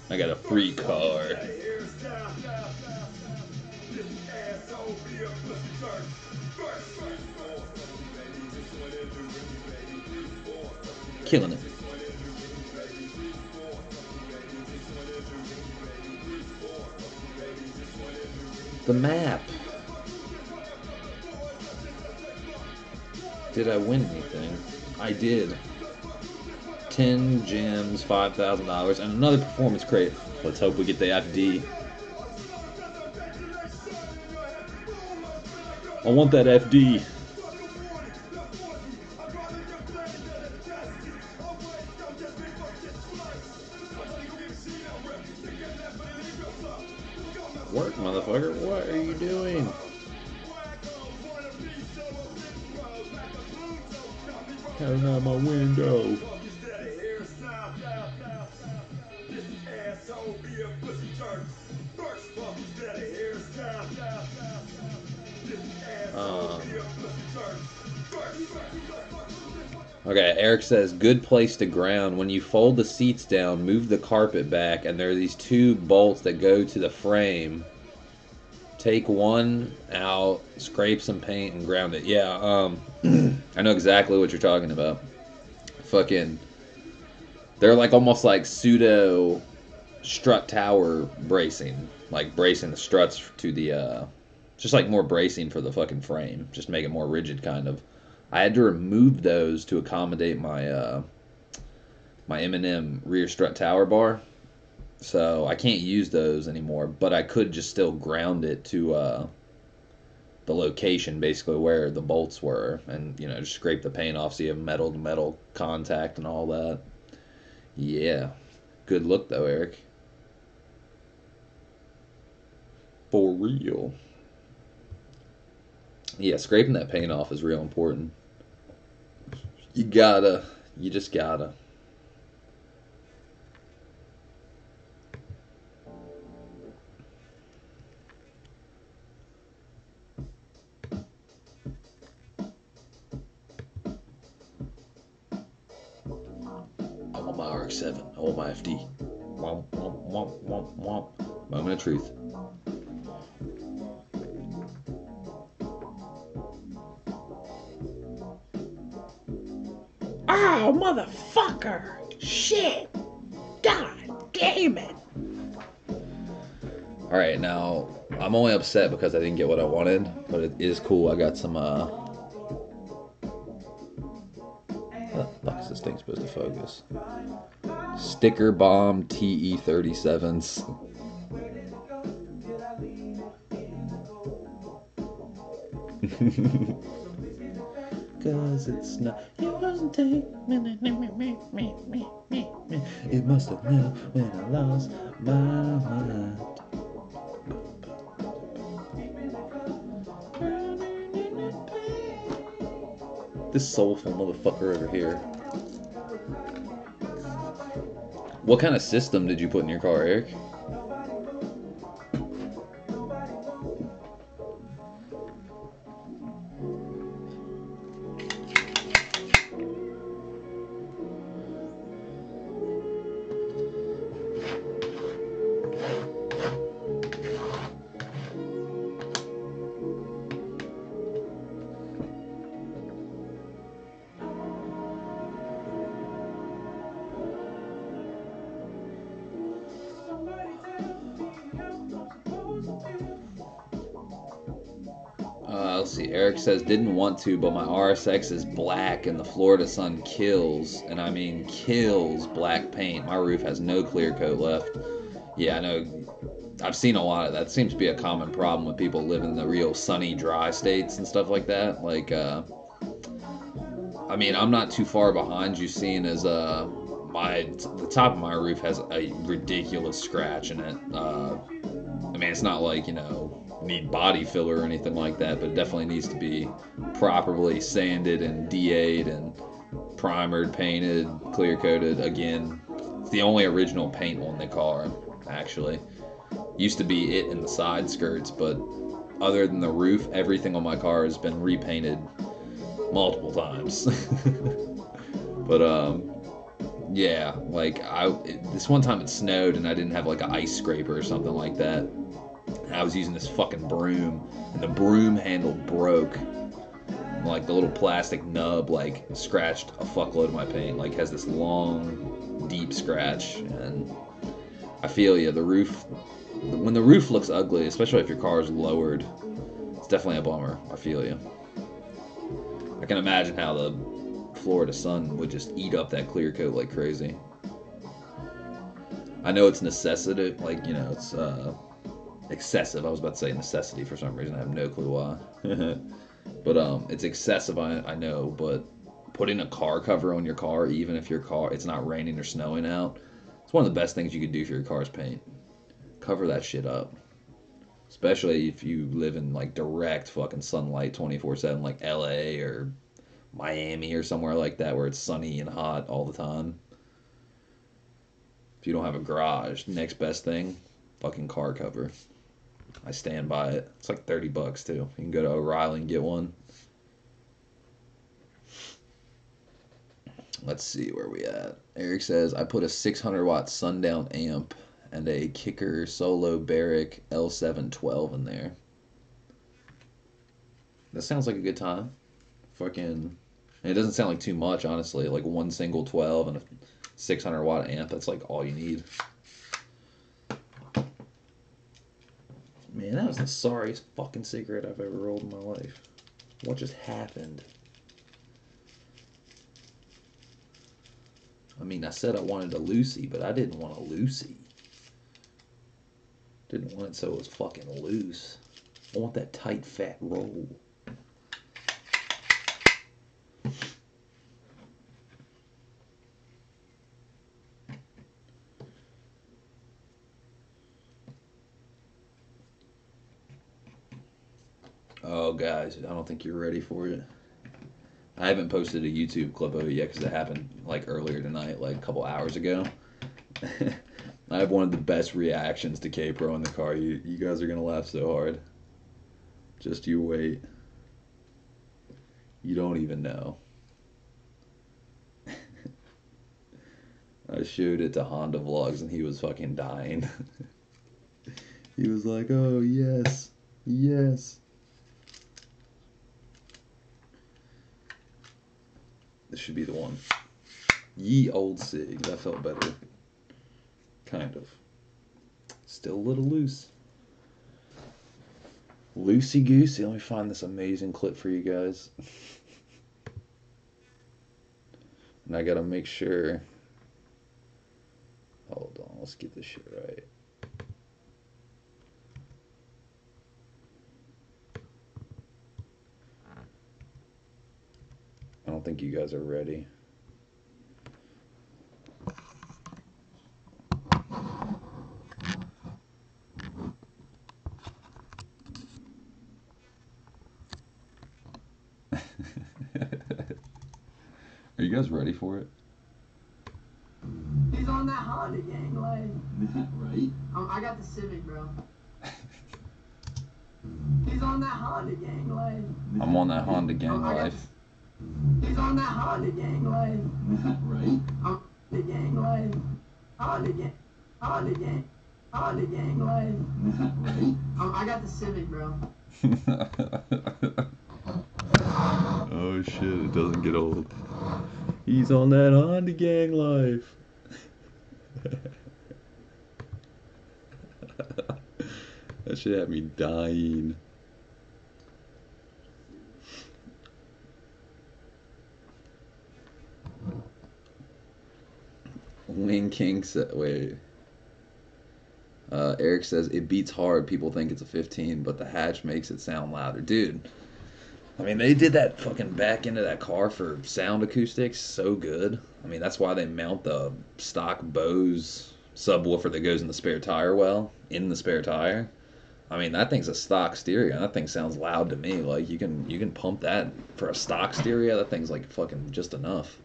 I got a free car. Killing it. The map. Did I win anything? I did. 10 gems, $5,000, and another performance crate. Let's hope we get the FD. I want that FD. Work, motherfucker. What are you doing? Coming out my window. Okay, Eric says, good place to ground. When you fold the seats down, move the carpet back, and there are these two bolts that go to the frame. Take one out, scrape some paint, and ground it. Yeah, I know exactly what you're talking about. Fucking, they're like almost like pseudo strut tower bracing. Like bracing the struts to the, just like more bracing for the fucking frame. Just make it more rigid, kind of. I had to remove those to accommodate my my M&M rear strut tower bar, so I can't use those anymore. But I could just still ground it to the location, basically where the bolts were, and you know, just scrape the paint off so you have metal to metal contact and all that. Yeah, good look though, Eric. For real. Yeah, scraping that paint off is real important. You just gotta. I want my RX-7. I want my FD. Womp, womp, womp, womp, womp. Moment of truth. Oh, motherfucker! Shit! God damn it! Alright, now, I'm only upset because I didn't get what I wanted, but it is cool. I got some, how the fuck is this thing supposed to focus? Sticker Bomb TE37s. Cause it's not. It wasn't take. It must have been when I lost my mind. This soulful motherfucker over here. What kind of system did you put in your car, Eric? Let's see. Eric says, didn't want to, but my RSX is black and the Florida sun kills, and I mean kills, black paint. My roof has no clear coat left. Yeah, I know. I've seen a lot of that. Seems to be a common problem with people living in the real sunny, dry states and stuff like that. Like, I mean, I'm not too far behind you, seeing as the top of my roof has a ridiculous scratch in it. I mean, it's not like, you know, need body filler or anything like that, but it definitely needs to be properly sanded and DA'd and primered, painted, clear coated. Again, it's the only original paint on the car, actually. Used to be it in the side skirts, but other than the roof, everything on my car has been repainted multiple times. But yeah, like this one time it snowed and I didn't have like an ice scraper or something like that. And I was using this fucking broom, and the broom handle broke. Like the little plastic nub, like scratched a fuckload of my paint. Like has this long, deep scratch, and I feel you. The roof, when the roof looks ugly, especially if your car is lowered, it's definitely a bummer. I feel you. I can imagine how the Florida sun would just eat up that clear coat like crazy. I know it's necessity, like, you know, it's excessive. I was about to say necessity for some reason. I have no clue why. But it's excessive, I know, but putting a car cover on your car, even if your car, it's not raining or snowing out, it's one of the best things you could do for your car's paint. Cover that shit up. Especially if you live in, like, direct fucking sunlight 24/7, like LA or Miami or somewhere like that where it's sunny and hot all the time. If you don't have a garage, next best thing, fucking car cover. I stand by it. It's like $30 too. You can go to O'Reilly and get one. Let's see where we at. Eric says, I put a 600 watt sundown amp and a Kicker Solo Barrick L712 in there. That sounds like a good time. Fucking, and it doesn't sound like too much, honestly. Like one single 12 and a 600 watt amp, that's like all you need. Man, that was the sorriest fucking cigarette I've ever rolled in my life. What just happened? I mean, I said I wanted a Lucy, but I didn't want a Lucy. Didn't want it so it was fucking loose. I want that tight, fat roll. Oh, guys, I don't think you're ready for it. I haven't posted a YouTube clip of it yet because it happened like earlier tonight, like a couple hours ago. I have one of the best reactions to K-Pro in the car. You guys are going to laugh so hard. Just you wait. You don't even know. I showed it to Honda Vlogs and he was fucking dying. He was like, oh, yes, yes. This should be the one. Ye old cig. That felt better. Kind of. Still a little loose. Loosey goosey. Let me find this amazing clip for you guys. And I gotta make sure. Hold on. Let's get this shit right. I don't think you guys are ready. Are you guys ready for it? He's on that Honda gang life. Right? I got the Civic, bro. He's on that Honda gang life. I'm on that Honda gang life. He's on that Honda gang life. Right? The gang life. Honda gang. Honda gang. Honda gang life. Right? I got the Civic, bro. Oh shit, it doesn't get old. He's on that Honda gang life. That shit had me dying. Wing King said, wait. Eric says, it beats hard. People think it's a 15, but the hatch makes it sound louder. Dude, I mean, they did that fucking back into that car for sound acoustics so good. I mean, that's why they mount the stock Bose subwoofer that goes in the spare tire well, in the spare tire. I mean, that thing's a stock stereo. That thing sounds loud to me. Like, you can pump that for a stock stereo. That thing's like fucking just enough.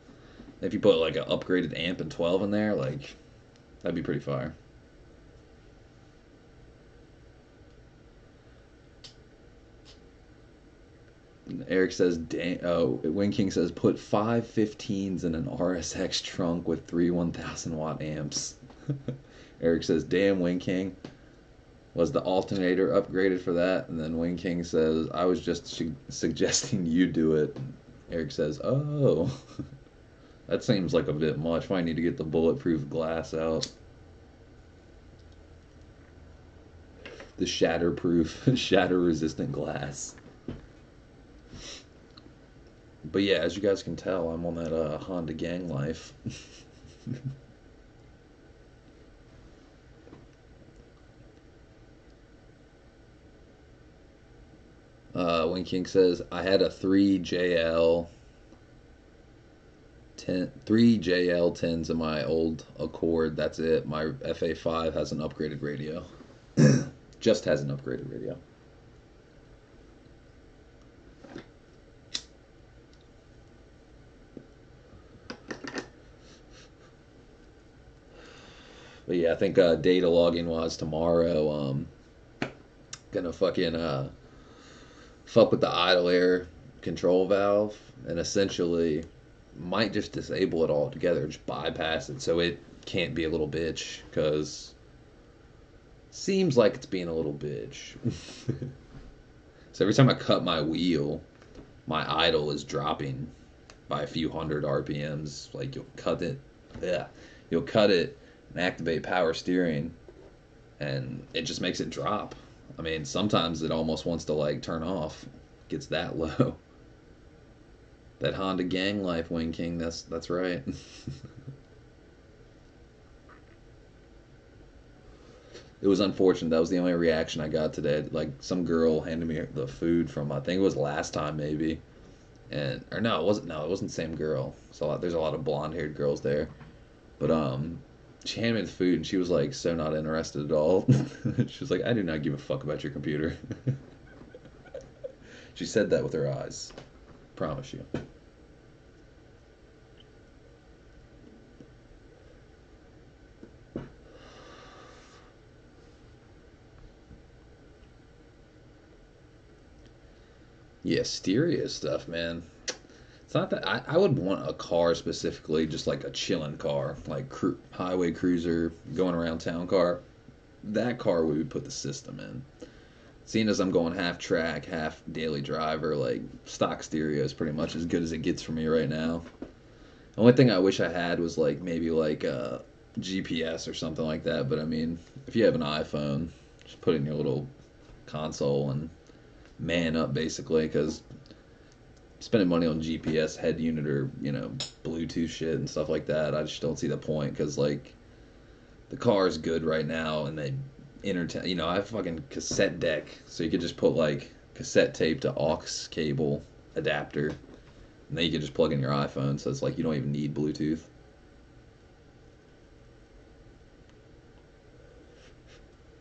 If you put like an upgraded amp and 12 in there, like, that'd be pretty fire. Eric says, Wing King says, put 5 15s in an RSX trunk with 3 1,000 watt amps. Eric says, damn, Wing King. Was the alternator upgraded for that? And then Wing King says, I was just suggesting you do it. Eric says, oh, that seems like a bit much. Might need to get the bulletproof glass out. The shatterproof, shatter resistant glass. But yeah, as you guys can tell, I'm on that Honda gang life. Wing King says, I had a 3JL10s in my old Accord. That's it. My FA5 has an upgraded radio. Just has an upgraded radio. But yeah, I think data logging wise tomorrow, gonna fucking fuck with the idle air control valve and essentially might just disable it altogether, just bypass it so it can't be a little bitch, because seems like it's being a little bitch. So every time I cut my wheel, my idle is dropping by a few hundred RPMs. Like you'll cut it and activate power steering, and it just makes it drop. I mean, sometimes it almost wants to like turn off. Gets that low. That Honda gang life, Wing King. That's right. It was unfortunate. That was the only reaction I got today. Like some girl handed me the food from, I think it was last time maybe, and or no, it wasn't. No, it wasn't the same girl. So there's a lot of blonde haired girls there, but she handed me the food and she was like so not interested at all. She was like, I do not give a fuck about your computer. She said that with her eyes. Promise you. Yeah, stereo stuff, man. It's not that I would want a car specifically, just like a chilling car, like highway cruiser, going around town car. That car we would put the system in. Seeing as I'm going half track, half daily driver, like stock stereo is pretty much as good as it gets for me right now. The only thing I wish I had was like maybe like a GPS or something like that. But I mean, if you have an iPhone, just put it in your little console and man up basically, because spending money on GPS head unit or Bluetooth shit and stuff like that, I just don't see the point, because like the car is good right now and they entertain. I have a fucking cassette deck, so you could just put like cassette tape to aux cable adapter, and then you could just plug in your iPhone, so it's like you don't even need Bluetooth.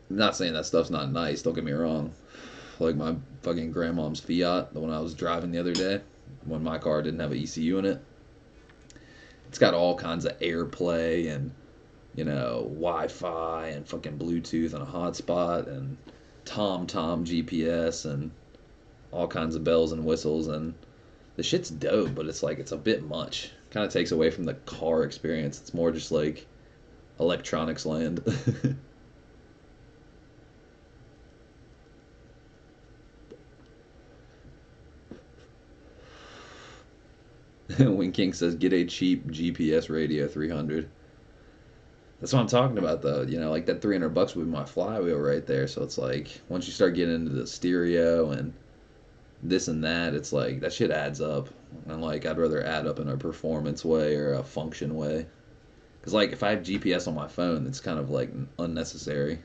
I'm not saying that stuff's not nice, don't get me wrong. Like my fucking grandmom's Fiat, the one I was driving the other day, when my car didn't have an ECU in it. It's got all kinds of AirPlay and Wi-Fi and fucking Bluetooth and a hotspot and TomTom GPS and all kinds of bells and whistles, and the shit's dope, but it's like it's a bit much. Kind of takes away from the car experience. It's more just like electronics land. Wing King says, get a cheap GPS radio 300. That's what I'm talking about, though. Like that $300 would be my flywheel right there. So it's like once you start getting into the stereo and this and that, it's like that shit adds up. And like I'd rather add up in a performance way or a function way. Because like if I have GPS on my phone, it's kind of like unnecessary.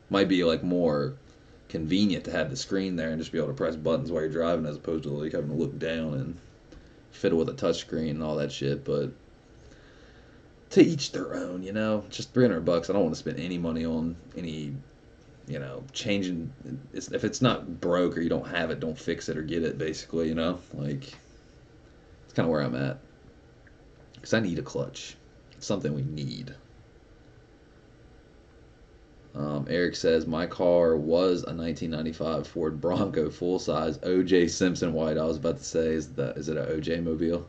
Might be like more convenient to have the screen there and just be able to press buttons while you're driving, as opposed to like having to look down and fiddle with a touchscreen and all that shit. But to each their own, Just $300. I don't want to spend any money on any, changing. If it's not broke or you don't have it, don't fix it or get it. Basically, like it's kind of where I'm at. Because I need a clutch. It's something we need. Eric says my car was a 1995 Ford Bronco full size O.J. Simpson white. I was about to say, is it an O.J. mobile?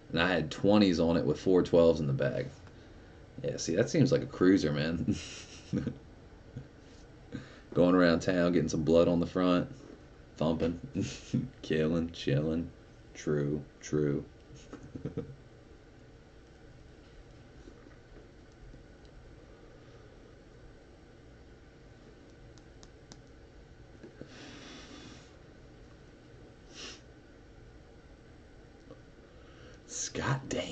And I had 20s on it with 412s in the bag. Yeah, see, that seems like a cruiser, man. Going around town, getting some blood on the front, thumping, killing, chilling. True, true. Scott damn.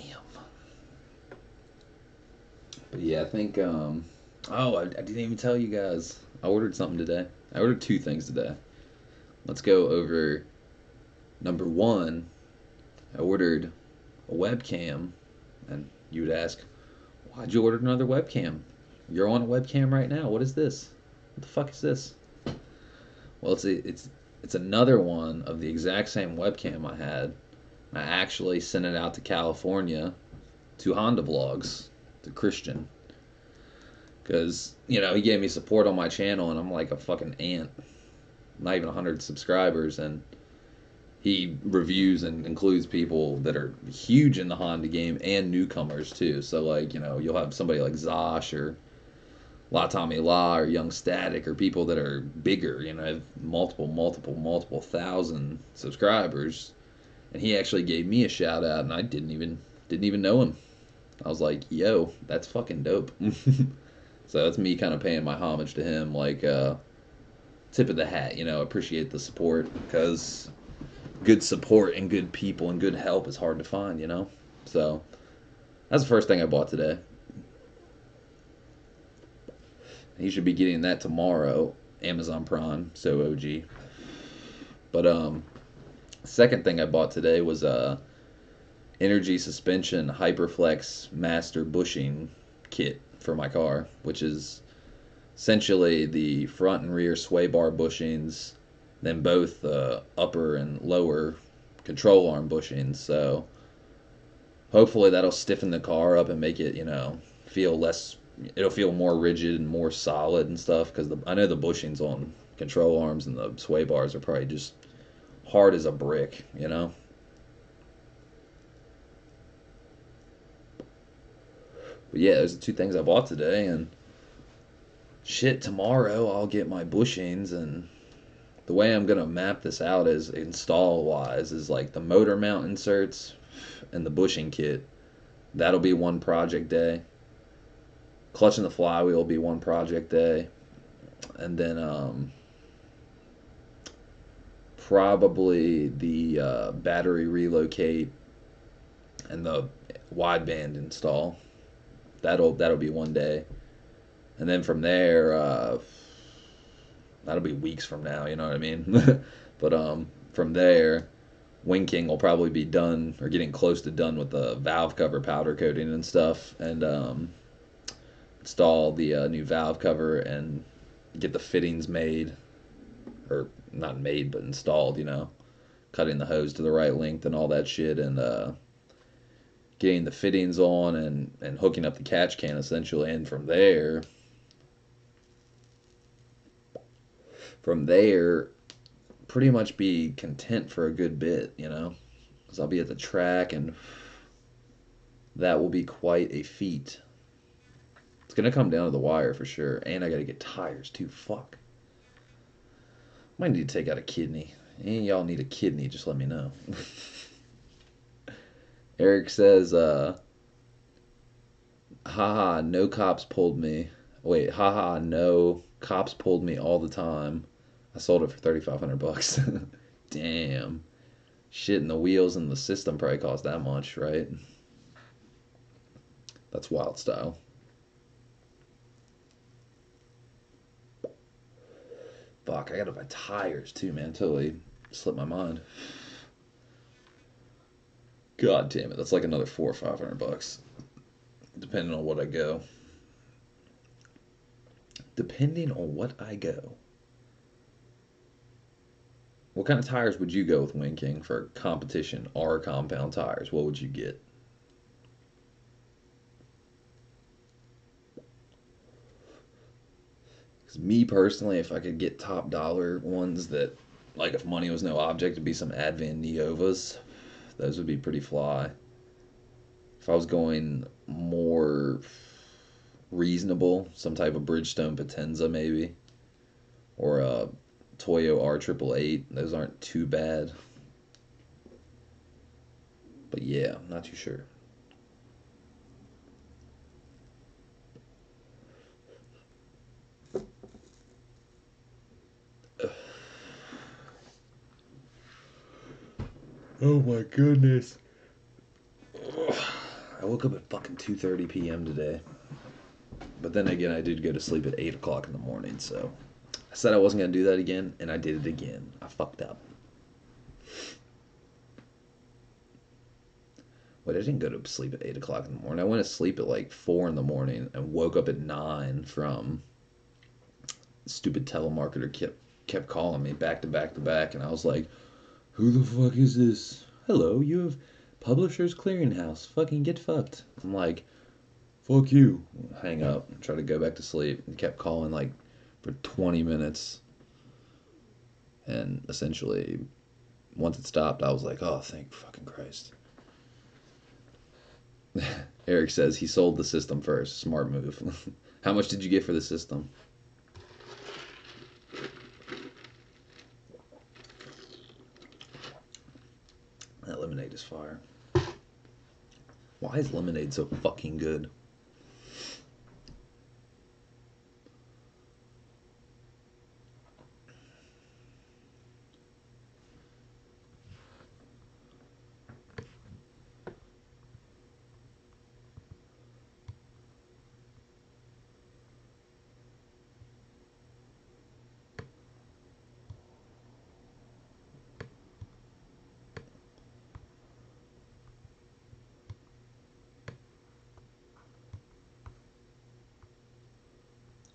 But yeah, I think I didn't even tell you guys. I ordered something today. I ordered two things today. Let's go over number one. I ordered a webcam, and you would ask, why'd you order another webcam? You're on a webcam right now. What is this? What the fuck is this? Well, it's another one of the exact same webcam I had. I actually sent it out to California to Honda Vlogs, to Christian, because he gave me support on my channel, and I'm like a fucking ant, not even 100 subscribers, and he reviews and includes people that are huge in the Honda game and newcomers too. So like you'll have somebody like Zosh or La Tommy La or Young Static or people that are bigger, have multiple thousand subscribers, and he actually gave me a shout out, and I didn't even know him. I was like, yo, that's fucking dope. So that's me kind of paying my homage to him, like tip of the hat, appreciate the support, because good support and good people and good help is hard to find. So that's the first thing I bought today. He should be getting that tomorrow, Amazon Prime, so OG. But second thing I bought today was energy suspension Hyperflex Master bushing kit for my car, which is essentially the front and rear sway bar bushings, then both upper and lower control arm bushings. So hopefully that'll stiffen the car up and make it, feel less. It'll feel more rigid and more solid and stuff, because I know the bushings on control arms and the sway bars are probably just hard as a brick. But yeah, those are two things I bought today, and shit, tomorrow I'll get my bushings. And the way I'm gonna map this out is install wise is like the motor mount inserts and the bushing kit. That'll be one project day. Clutch and the flywheel will be one project day, and then probably the battery relocate and the wideband install. That'll be one day, and then from there, that'll be weeks from now. You know what I mean? But from there, Wing King will probably be done or getting close to done with the valve cover powder coating and stuff, and install the new valve cover and get the fittings made, or not made but installed. Cutting the hose to the right length and all that shit, and getting the fittings on and hooking up the catch can essentially. And from there, pretty much be content for a good bit, because I'll be at the track, and that will be quite a feat. It's gonna come down to the wire for sure, and I gotta get tires too. Fuck. Might need to take out a kidney. Any of y'all need a kidney, just let me know. Eric says, haha, no cops pulled me. Wait, haha, no cops pulled me all the time. I sold it for $3,500. Damn. Shit, and the wheels and the system probably cost that much, right? That's wild style. Fuck, I gotta buy tires too, man. Totally slipped my mind. God damn it, that's like another $400 or $500, depending on what I go. Depending on what I go. What kind of tires would you go with, Wing King, for competition or compound tires? What would you get? Because me personally, if I could get top dollar ones that, like if money was no object, it'd be some Advan Neovas. Those would be pretty fly. If I was going more reasonable, some type of Bridgestone Potenza maybe. or a Toyo R888. Those aren't too bad. But yeah, I'm not too sure. Oh my goodness. I woke up at fucking 2:30 p.m. today. But then again, I did go to sleep at 8 o'clock in the morning, so I said I wasn't going to do that again, and I did it again. I fucked up. Wait, I didn't go to sleep at 8 o'clock in the morning. I went to sleep at like 4 in the morning and woke up at 9 from stupid telemarketer kept calling me back to back to back, and I was like, who the fuck is this? Hello, you have Publishers Clearinghouse. Fucking get fucked. I'm like, fuck you. Hang up and try to go back to sleep. And kept calling like for 20 minutes. And essentially, once it stopped, I was like, oh, thank fucking Christ. Eric says he sold the system first. Smart move. How much did you get for the system? That lemonade is fire. Why is lemonade so fucking good?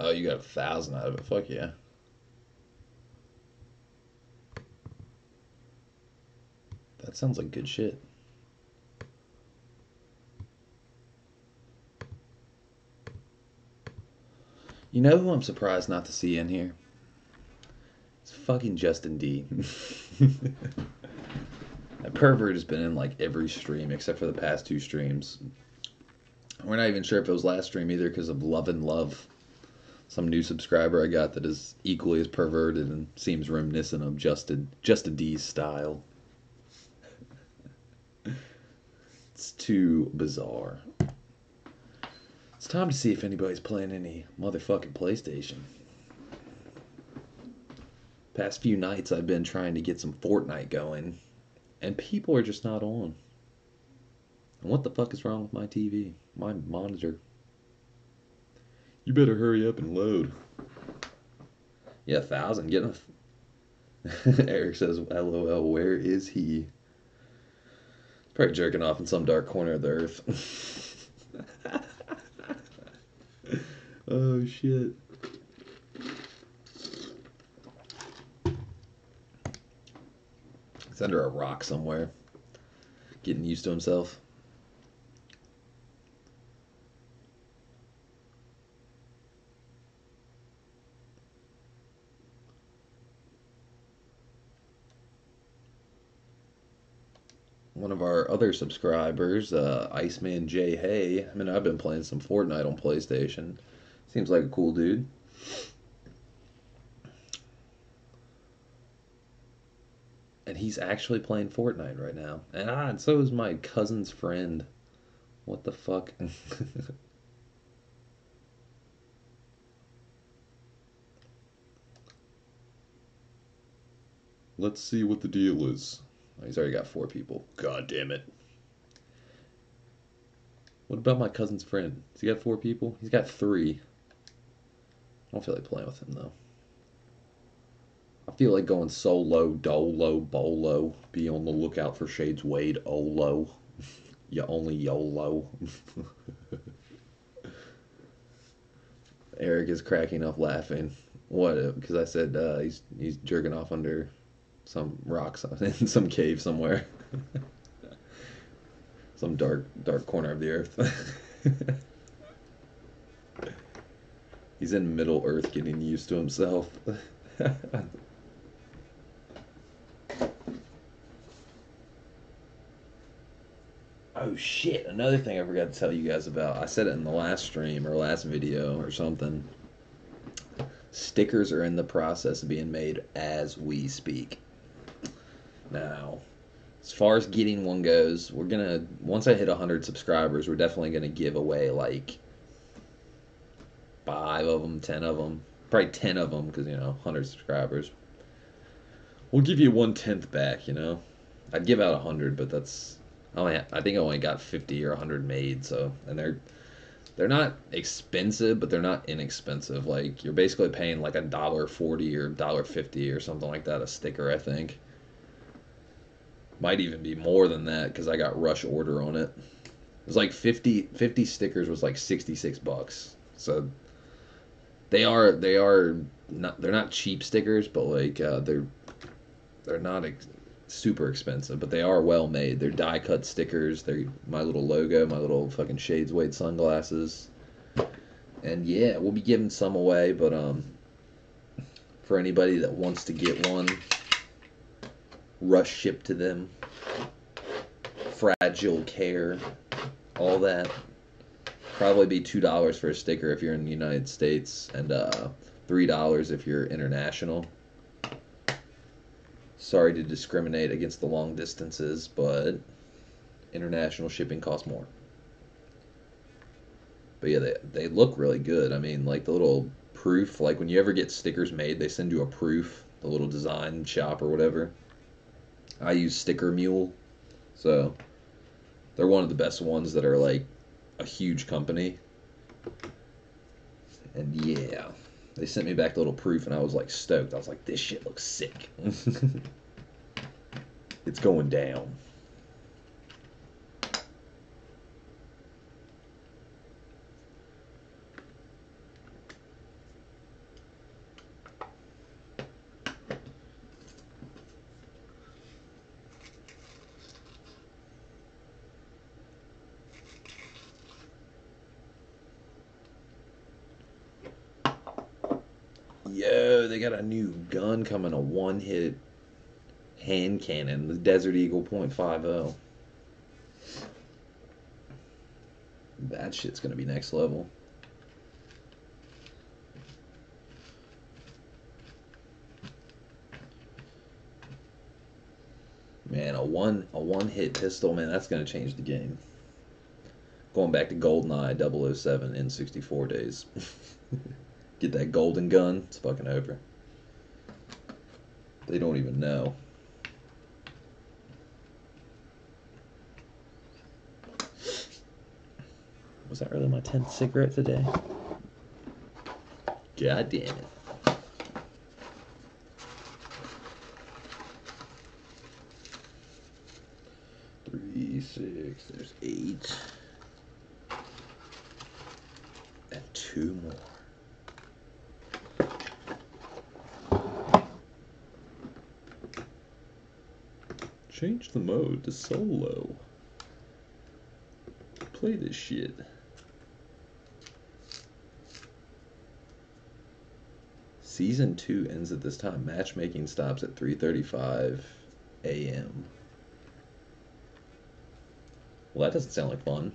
Oh, you got 1,000 out of it. Fuck yeah. That sounds like good shit. You know who I'm surprised not to see in here? It's fucking Justin D. That pervert has been in like every stream except for the past 2 streams. We're not even sure if it was last stream either because of Love and Love. Some new subscriber I got that is equally as perverted and seems reminiscent of Justin D's style. It's too bizarre. It's time to see if anybody's playing any motherfucking PlayStation. Past few nights I've been trying to get some Fortnite going, and people are just not on. And what the fuck is wrong with my TV? My monitor. You better hurry up and load. Yeah, 1,000. Get enough. Eric says, LOL, where is he? Probably jerking off in some dark corner of the earth. Oh, shit. He's under a rock somewhere. Getting used to himself. One of our other subscribers, Iceman J. Hay. I mean, I've been playing some Fortnite on PlayStation. Seems like a cool dude. And he's actually playing Fortnite right now. And so is my cousin's friend. What the fuck? Let's see what the deal is. Oh, he's already got 4 people. God damn it. What about my cousin's friend? Has he got 4 people? He's got 3. I don't feel like playing with him though. I feel like going solo, dolo, bolo. Be on the lookout for Shades Wade, Olo. You only YOLO. Eric is cracking up laughing. What? Because I said he's jerking off under some rocks in some cave somewhere. Some dark corner of the earth. He's in Middle Earth getting used to himself. Oh shit, another thing I forgot to tell you guys about. I said it in the last stream or last video or something. Stickers are in the process of being made as we speak. Now, as far as getting one goes, we're gonna once I hit 100 subscribers, we're definitely gonna give away like 5 of them, 10 of them, probably 10 of them because 100 subscribers. We'll give you 1/10 back. I'd give out 100, but I think I only got 50 or 100 made. So and they're not expensive, but they're not inexpensive. Like you're basically paying like $1.40 or $1.50 or something like that a sticker. I think might even be more than that because I got rush order on it. It was like 50 stickers was like $66. So they are not they're not cheap stickers, but like they're not super expensive, but they are well made. They're die cut stickers. They're my little logo, my little fucking Shades Weight sunglasses. And yeah, we'll be giving some away, but for anybody that wants to get one, rush ship to them. Fragile care, all that. Probably be $2 for a sticker if you're in the United States, and $3 if you're international. Sorry to discriminate against the long distances, but international shipping costs more. But yeah, they look really good. I mean, like the little proof, like when you ever get stickers made, they send you a proof, the little design shop or whatever. I use Sticker Mule, so they're one of the best ones that are like a huge company. And yeah, they sent me back the little proof, and I was like stoked. I was like, this shit looks sick. It's going down. Yo, they got a new gun coming, a one-hit hand cannon, the Desert Eagle .50. That shit's gonna be next level. Man, a one hit pistol, man, that's gonna change the game. Going back to GoldenEye 007 N64 days. Get that golden gun, it's fucking over. They don't even know. Was that really my 10th cigarette today? God damn it. 3, 6, there's 8. And 2 more. Change the mode to solo. Play this shit. Season 2 ends at this time. Matchmaking stops at 3:35 a.m. Well, that doesn't sound like fun.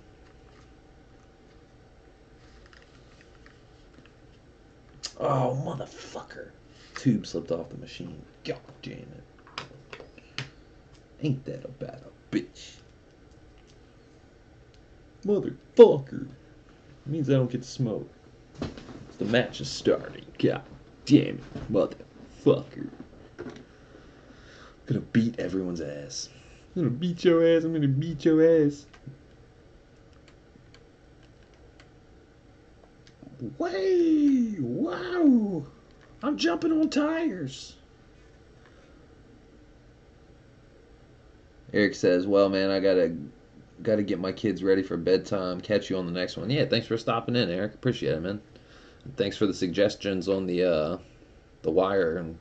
Oh, motherfucker. Tube slipped off the machine. God damn it. Ain't that about a bitch? Motherfucker. Means I don't get to smoke. The match is starting. God damn it, motherfucker. I'm gonna beat everyone's ass. I'm gonna beat your ass. I'm gonna beat your ass. Way! Wow! I'm jumping on tires. Eric says, "Well, man, I gotta get my kids ready for bedtime. Catch you on the next one." Yeah, thanks for stopping in, Eric. Appreciate it, man. And thanks for the suggestions on the wire and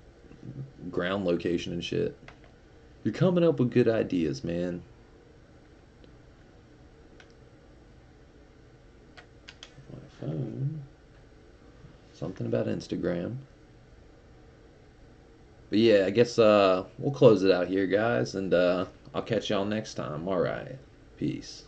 ground location and shit. You're coming up with good ideas, man. My phone. Something about Instagram. But yeah, I guess we'll close it out here, guys, and I'll catch y'all next time. All right. Peace.